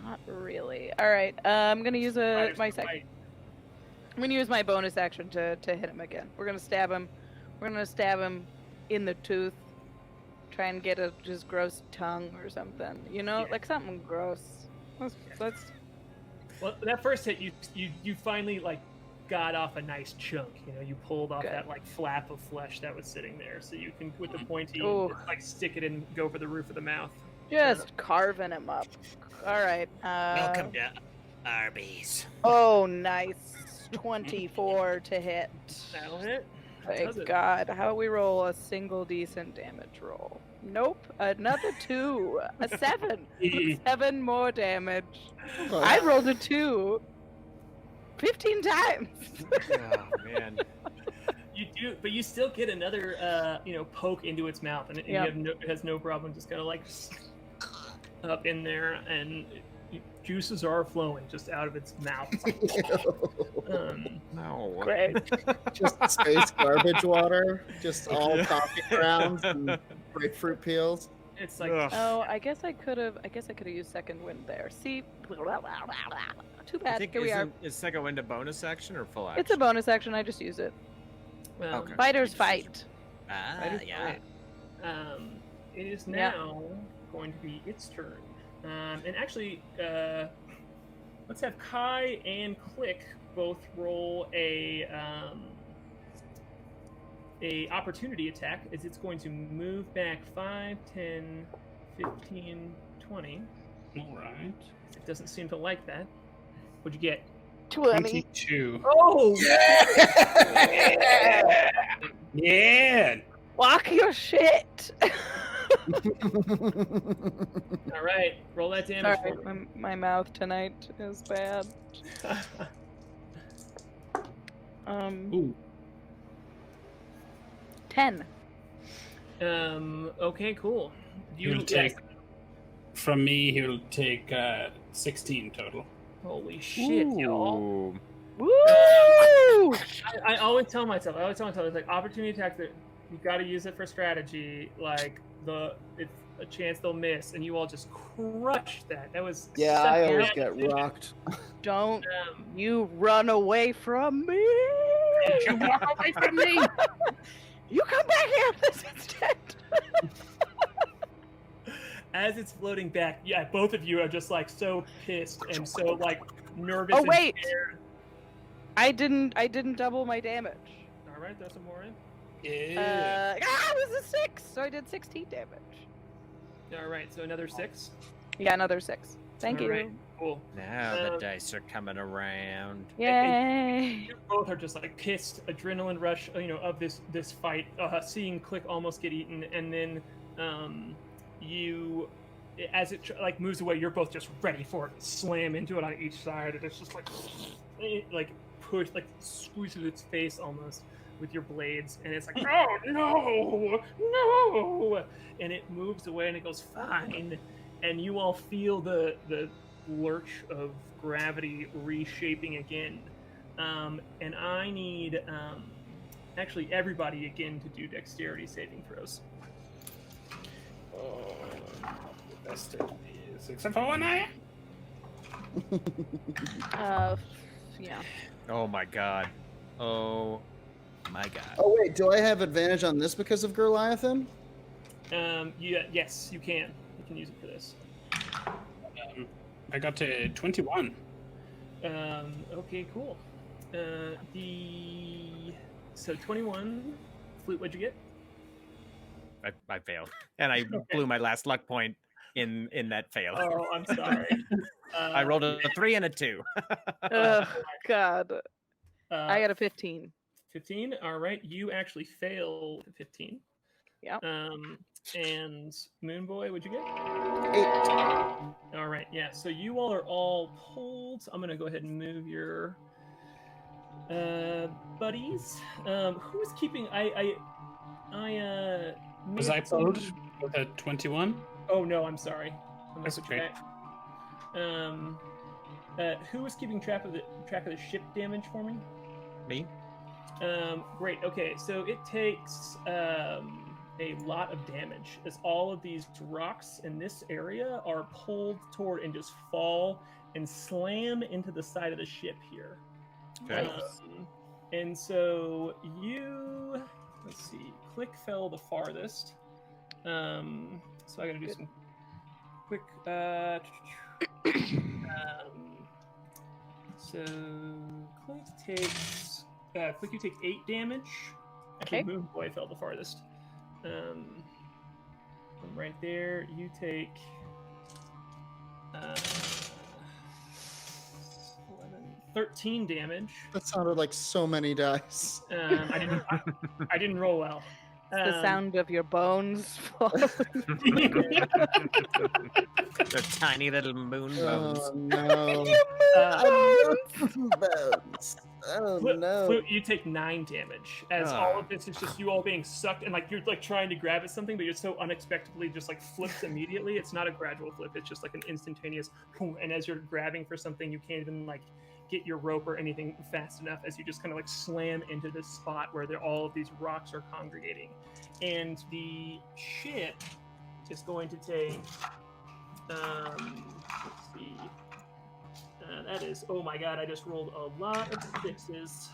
Not really. All right. I'm gonna use Fires my the second. fight. I'm gonna use my bonus action to hit him again. We're gonna stab him. We're gonna stab him in the tooth. Try and get his gross tongue or something. You know, Yeah. like something gross. Let's Well, that first hit, you finally like got off a nice chunk. You know, you pulled off Good. that like flap of flesh that was sitting there, so you can with the pointy Ooh. just, like stick it in, go for the roof of the mouth. just carving him up. All right. Welcome to Arby's. Oh, nice. 24 to hit. That'll hit. Thank Does it? God. How about we roll a single decent damage roll? Nope. Another 2. A 7. 7 more damage. I rolled a 2. 15 times. Oh man. You do, but you still get another, poke into its mouth, and Yeah. it has no problem just kind of like up in there, and juices are flowing just out of its mouth. No. Great. Just space garbage water, just all coffee grounds and grapefruit peels. It's like Ugh. Oh, I guess I could have used second wind there. See? Too I bad. think Here we are. is second wind a bonus action or full action? It's a bonus action. I just use it. well, Okay. Fighters fight. That is Yeah. right. It is Yeah. now going to be its turn. And actually, let's have K.A.I and Klik both roll a opportunity attack, as it's going to move back 5, 10, 15, 20. All right. It doesn't seem to like that. What'd you get? 20. 22. Oh! Yeah. Walk your shit. All right, roll that damage Sorry, for me. my mouth tonight is bad. Ooh. 10. Okay, cool. You'll take from me. He'll take 16 total. Holy shit, y'all. Ooh. Woo! I always tell myself, it's like opportunity attack that you got to use it for strategy. Like it's a chance they'll miss, and you all just crushed that. That was Yeah, such I a always bad get decision. rocked. Don't Um, you run away from me! You walk away from me. You come back here this instant! as it's floating back, yeah, both of you are just like so pissed and so like nervous. Oh, and wait. scared. I didn't double my damage. All right, throw some more in. Yeah. It was a 6, so I did 16 damage. All right, so another 6. Yeah, another 6. Thank All you. right, cool. Now the dice are coming around. Yay! You both are just like pissed, adrenaline rush, of this fight, seeing Klik almost get eaten, and then you, as it like moves away, you're both just ready for it to slam into it on each side, and it's just like push, like squeezes its face almost with your blades, and it's like no, and it moves away, and it goes fine, and you all feel the lurch of gravity reshaping again, and I need actually everybody again to do dexterity saving throws. That's except for one eye. Yeah. Oh my god. Oh my god. Oh wait, do I have advantage on this because of Goliathan? Yes, you can. You can use it for this. I got to 21. Okay, cool. So 21. Flute, what'd you get? I failed, and I blew my last luck point in that fail. Oh, I'm sorry. I rolled a 3 and a 2. Oh God. I got a 15. 15. All right, you actually failed 15. Yeah. And Moonboy, what'd you get? 8. All right, yeah. So you all are all pulled. I'm gonna go ahead and move your buddies. Who is keeping? Was I pulled with a 21? Oh no, I'm sorry. That's okay. Who was keeping track of the ship damage for me? Me? Great. Okay, so it takes a lot of damage as all of these rocks in this area are pulled toward and just fall and slam into the side of the ship here. Okay. And so you, let's see, Klik fell the farthest. So I gotta do some quick. So Klik takes. Klik, you take 8 damage. Actually, Okay. Moonboy fell the farthest. From right there, you take 13 damage. That sounded like so many dice. I didn't roll well. The sound of your bones falling. The tiny little moon bones. Oh no. Bones. Oh no. Flute, you take 9 damage as all of this is just you all being sucked and like you're like trying to grab at something, but you're so unexpectedly just like flips immediately. It's not a gradual flip; it's just like an instantaneous boom. And as you're grabbing for something, you can't even like get your rope or anything fast enough as you just kind of like slam into this spot where all of these rocks are congregating. And the ship is going to take let's see. That is, oh my god, I just rolled a lot of 6s.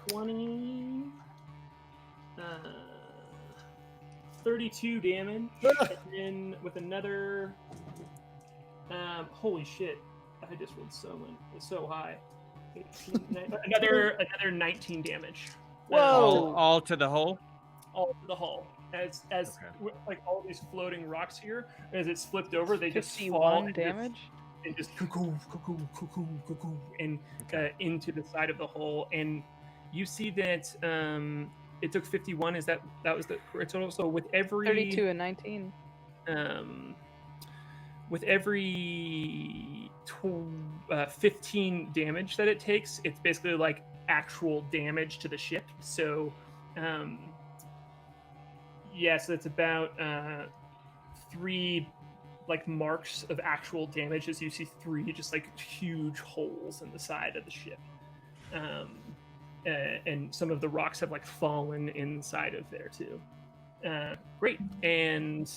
20 32 damage. And then with another holy shit. I just rolled so high. 18, another 19 damage. Whoa! All to the hole? All to the hull. As like all these floating rocks here, as it's flipped over, they just fall and damage. And just cuckoo, and into the side of the hole. And you see that it took 51. That was the correct total? So with every 32 and 19. With every 15 damage that it takes, it's basically like actual damage to the ship. So, so it's about 3 like marks of actual damage as you see 3 just like huge holes in the side of the ship. And some of the rocks have like fallen inside of there too. Great. And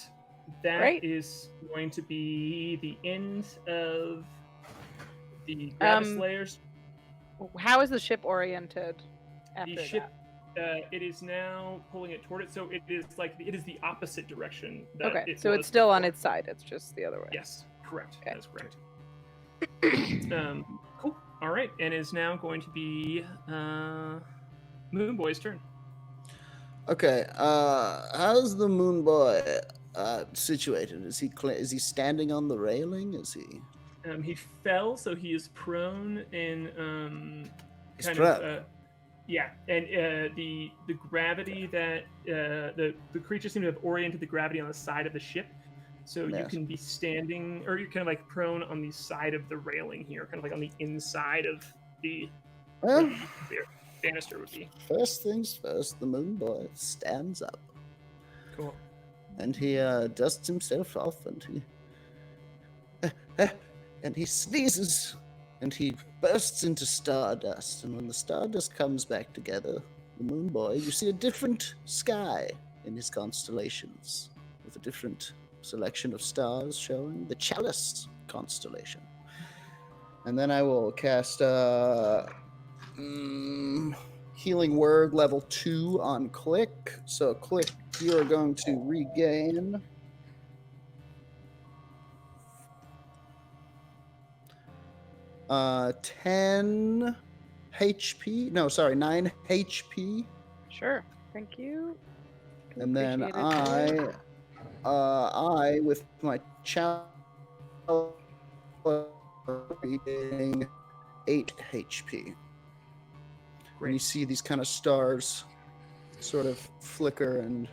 that is going to be the end of the Gravislayers. How is the ship oriented after The ship, that? it is now pulling it toward it, so it is the opposite direction. That Okay, so it's still on its side. It's just the other way. Yes, correct. Okay. That is correct. Cool. All right, and is now going to be Moonboy's turn. Okay. How's the Moonboy situated? Is he standing on the railing? Is he? He fell, so he is prone and He's prone. Yeah, and the gravity that the creatures seem to have oriented the gravity on the side of the ship, so you can be standing, or you're kind of like prone on the side of the railing here, kind of like on the inside of the banister would be. First things first, the Moonboy stands up. Cool. And he dusts himself off, and he sneezes. And he bursts into stardust, and when the stardust comes back together, the Moonboy, you see a different sky in his constellations, with a different selection of stars showing the Chalice constellation. And then I will cast healing word level 2 on Klik. So Klik, you are going to regain 10 HP. No, sorry, 9 HP. Sure. Thank you. And then Appreciate it. I with my challenge regaining 8 HP. And you see these kind of stars sort of flicker and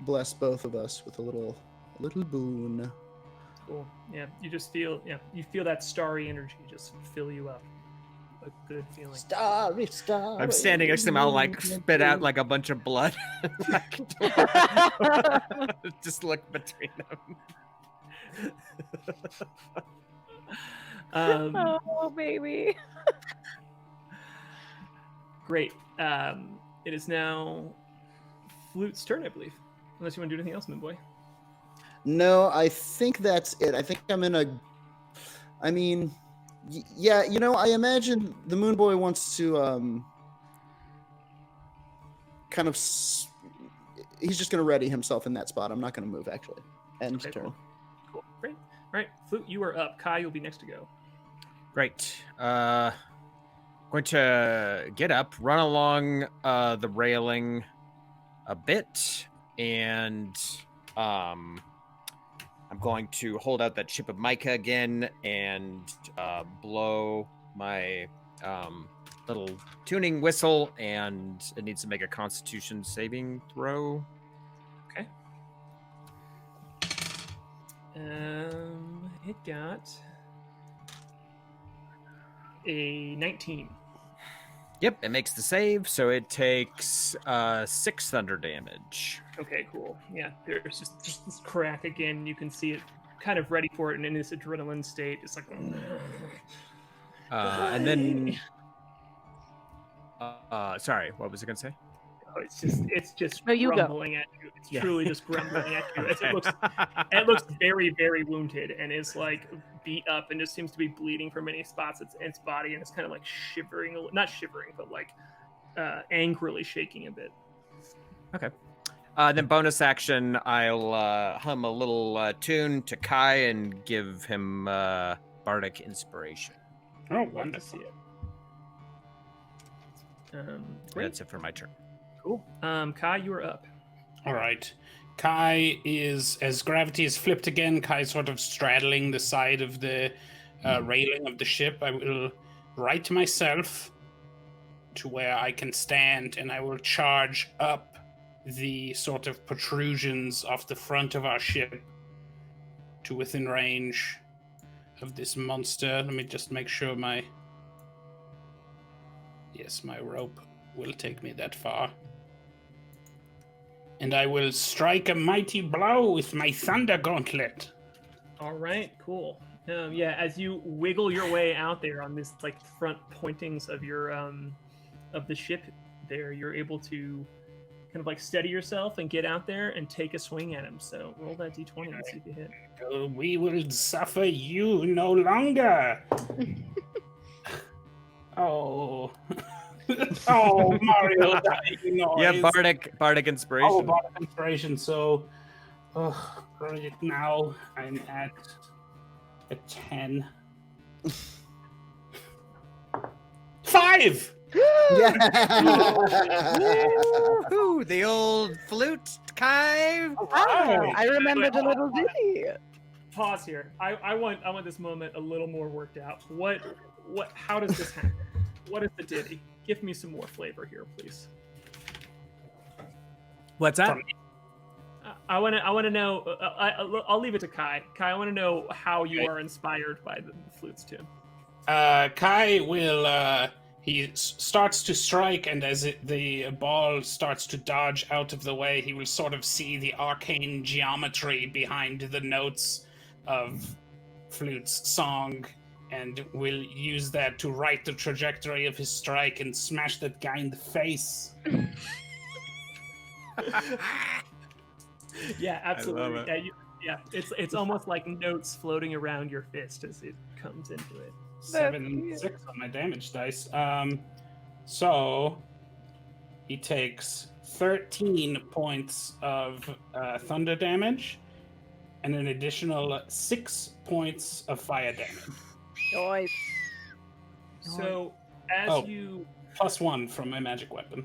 bless both of us with a little boon. Cool. Yeah, you just feel you feel that starry energy just fill you up. A good feeling. Starry. I'm standing next to him. I'll like spit out like a bunch of blood. Just look between them. Oh, baby. Great. It is now Flute's turn, I believe. Unless you want to do anything else, Moonboy. No, I think that's it. I think I'm in a... I mean, yeah, you know, I imagine the Moonboy wants to kind of... He's just going to ready himself in that spot. I'm not going to move, actually. End turn. Cool. Great. All right, Flute, you are up. K.A.I, you'll be next to go. Great. Going to get up, run along the railing a bit, and I'm going to hold out that chip of mica again and blow my little tuning whistle, and it needs to make a Constitution saving throw. Okay. It got a 19. Yep, it makes the save, so it takes 6 thunder damage. Okay, cool. Yeah, there's just this crack again. You can see it kind of ready for it and in this adrenaline state. It's like... and then... sorry, what was I going to say? Oh, it's just No, you go. grumbling at you. It's truly just grumbling at you. It looks very, very wounded and is like beat up and just seems to be bleeding from many spots in its body, and it's kind of like shivering, not shivering, but like angrily shaking a bit. Okay. Then bonus action, I'll hum a little tune to K.A.I and give him bardic inspiration. Oh, Love to wonderful. see it. Great. That's it for my turn. Cool. K.A.I, you are up. All right. K.A.I is, as gravity is flipped again, K.A.I is sort of straddling the side of the railing of the ship. I will right myself to where I can stand, and I will charge up the sort of protrusions off the front of our ship to within range of this monster. Let me just make sure my rope will take me that far. And I will strike a mighty blow with my thunder gauntlet. All right, cool. Yeah, as you wiggle your way out there on this like front pointings of your of the ship, there you're able to kind of like steady yourself and get out there and take a swing at him. So roll that d20 and see if you hit. We will suffer you no longer. Oh. Oh, Mario dying noise. Yeah, bardic inspiration. Oh, bardic inspiration. So, right now I'm at a 10. 5. Yeah. Ooh, the old flute, K.A.I. Ah, I remembered a little ditty. Pause here. I want this moment a little more worked out. How does this happen? What is the ditty? Give me some more flavor here, please. What's that? I want to know. I'll leave it to K.A.I. K.A.I, I want to know how you are inspired by the flute's tune. K.A.I will. He starts to strike, and as the ball starts to dodge out of the way, he will sort of see the arcane geometry behind the notes of Flute's song, and will use that to write the trajectory of his strike and smash that guy in the face. Yeah, absolutely. I love it. It's almost like notes floating around your fist as it comes into it. 7 and 6 on my damage dice. So he takes 13 points of thunder damage and an additional 6 points of fire damage. Noise. So as Oh. you Plus 1 from my magic weapon.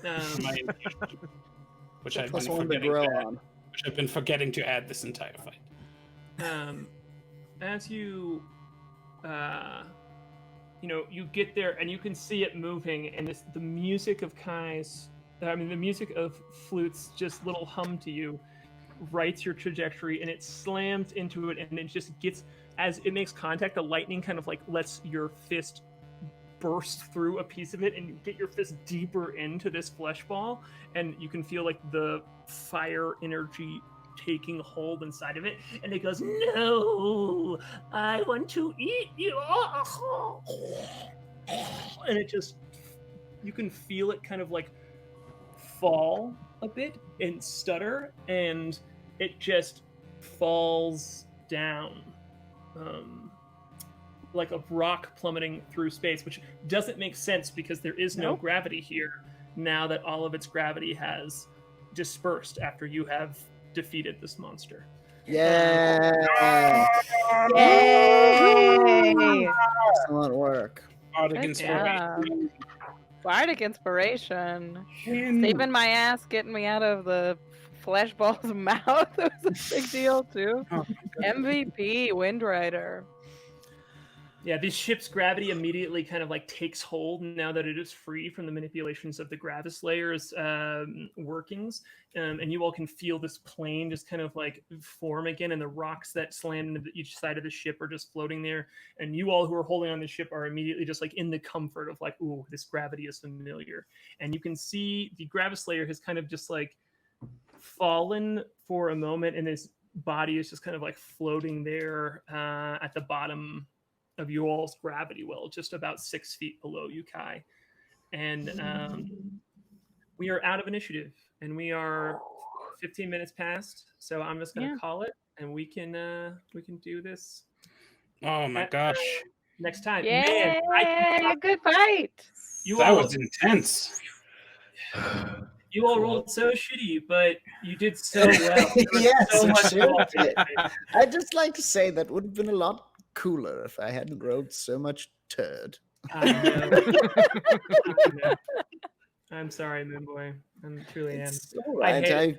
My infusion, which I've Plus been 1 to forgetting grow to add, on. which I've been forgetting to add this entire fight. As you you get there and you can see it moving, and the music of the music of Flute's just little hum to you writes your trajectory, and it slams into it, and it just gets, as it makes contact, the lightning kind of like lets your fist burst through a piece of it, and you get your fist deeper into this flesh ball, and you can feel like the fire energy taking hold inside of it, and it goes, "No, I want to eat you." And it just, you can feel it kind of like fall a bit and stutter, and it just falls down like a rock plummeting through space, which doesn't make sense because there is no gravity here now that all of its gravity has dispersed after you have defeated this monster. Yeah. Yay! Excellent work. Bardic Good inspiration. Bardic inspiration. Saving my ass, getting me out of the flesh ball's mouth. It was a big deal too. MVP, Windrider. Yeah, this ship's gravity immediately kind of like takes hold now that it is free from the manipulations of the Gravislayer's workings. And you all can feel this plane just kind of like form again, and the rocks that slam into each side of the ship are just floating there. And you all who are holding on the ship are immediately just like in the comfort of like, ooh, this gravity is familiar. And you can see the Gravislayer has kind of just like fallen for a moment, and his body is just kind of like floating there at the bottom of you all's gravity well, just about 6 feet below you, K.A.I. And we are out of initiative, and we are 15 minutes past. So I'm just gonna call it, and we can do this. Oh my gosh, next time. Yeah, Man, good fight. that was intense. You all rolled so shitty, but you did so well. Yes, so much sure fun. did. I'd just like to say that would have been a lot cooler if I hadn't rolled so much turd. I know. I'm sorry, Moonboy. I truly am. It's all right.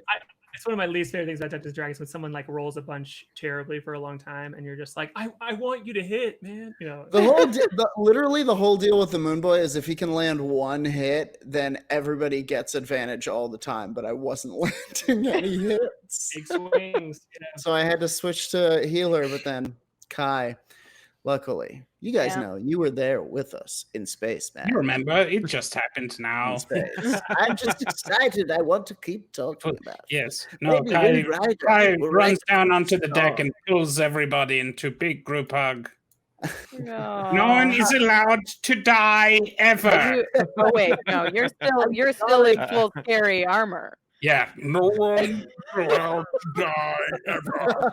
It's one of my least favorite things about Dungeons & Dragons, when someone like rolls a bunch terribly for a long time, and you're just like, I want you to hit, man. You know, The whole literally the whole deal with the Moonboy is if he can land one hit, then everybody gets advantage all the time. But I wasn't landing any hits, big swings. so I had to switch to healer. But then K.A.I, luckily, you guys know you were there with us in space, man. You remember, it just happened now. In space. I'm just excited. I want to keep talking about it. Yes. No, Maybe K.A.I we'll runs write down onto the deck Oh. and pulls everybody into big group hug. No. No one is allowed to die ever. Oh wait, no, you're still in full scary armor. Yeah, no one allowed to die ever.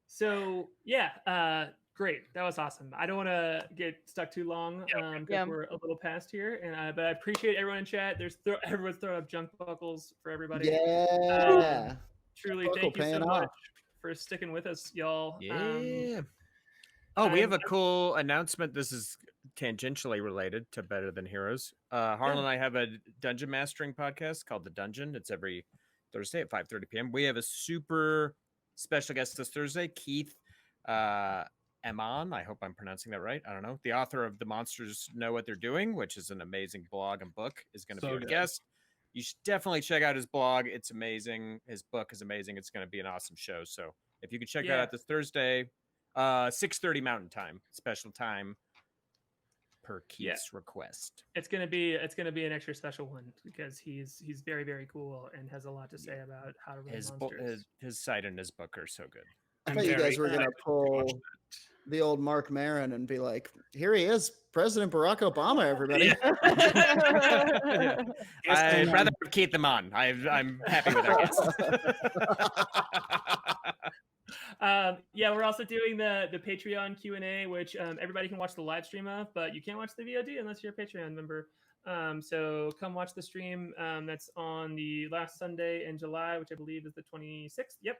So yeah, great. That was awesome. I don't want to get stuck too long because we're a little past here, and but I appreciate everyone in chat. Everyone's throwing up junk buckles for everybody. Yeah. Truly, thank you so much for sticking with us, y'all. Yeah. We have a cool announcement. This is tangentially related to Better Than Heroes. Harlan and I have a dungeon mastering podcast called The Dungeon. It's every Thursday at 5:30 p.m. We have a super special guest this Thursday, Keith Amon. I hope I'm pronouncing that right. I don't know. The author of The Monsters Know What They're Doing, which is an amazing blog and book, is going to be our guest. You should definitely check out his blog. It's amazing. His book is amazing. It's going to be an awesome show. So if you can check that out this Thursday, 6:30 Mountain Time, special time per Keith's request. It's gonna be an extra special one because he's very, very cool and has a lot to say about how to run monsters. His site and his book are so good. I thought you guys were gonna pull the old Mark Maron and be like, "Here he is, President Barack Obama, everybody." I'd rather keep them on. I'm happy with our guest. yeah, we're also doing the Patreon Q&A, which everybody can watch the live stream of, but you can't watch the VOD unless you're a Patreon member. So come watch the stream. That's on the last Sunday in July, which I believe is the 26th. Yep.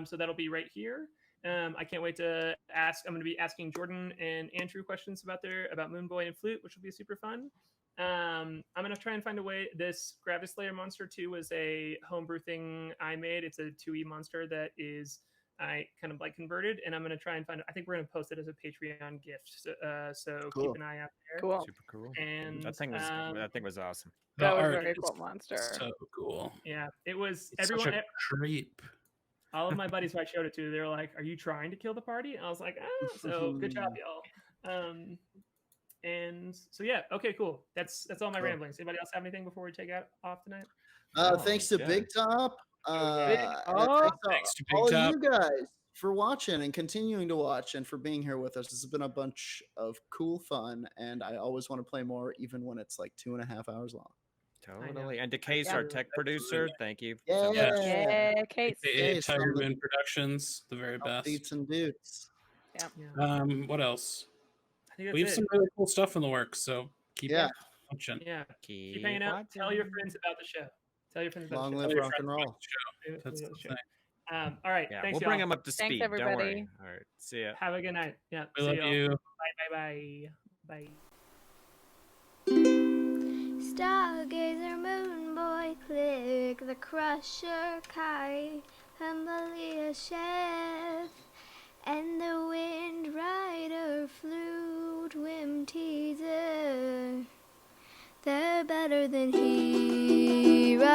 So that'll be right here. I can't wait to ask. I'm going to be asking Jordan and Andrew questions about Moonboy and Flute, which will be super fun. I'm going to try and find a way. This Gravislayer monster 2 was a homebrew thing I made. It's a 2e monster that is I kind of like converted, and I'm going to try and find. I think we're going to post it as a Patreon gift. So Cool. keep an eye out there. Cool. Super cool. And that thing was awesome. That was a art very is cool monster. So cool. Yeah, it was. It's Everyone, such a creep. all of my buddies who I showed it to, they were like, "Are you trying to kill the party?" And I was like, "Ah." So good job, y'all. And so yeah, okay, cool. That's all my Cool. ramblings. Anybody else have anything before we take out off tonight? Thanks to yeah. Big Top. Thanks to Big all Top. you guys for watching and continuing to watch and for being here with us. This has been a bunch of cool fun, and I always want to play more, even when it's like 2.5 hours long. Totally. And to Case, our tech producer, thank you. Yeah. so much. Yeah, Kate. Hey, Tiger some Moon Productions, the very best. Beats and dudes. Yeah, What else? I think We have that's some it. really cool stuff in the works, so keep watching. Yeah, keep Keep hanging out. watching. Tell your friends about the show. Tell your friends about Long the live show. rock and roll. That's the thing. All right, Yeah, thanks, we'll y'all. bring them up to Thanks, speed. Don't worry. everybody. All right. See ya. Have a good night. Yeah, We see love y'all. you. Bye. Bye. Stargazer, Moonboy, Klik, the Crusher, K.A.I, Humbly Chef, and the Windrider, Flute, Whimteaser. They're better than heroes.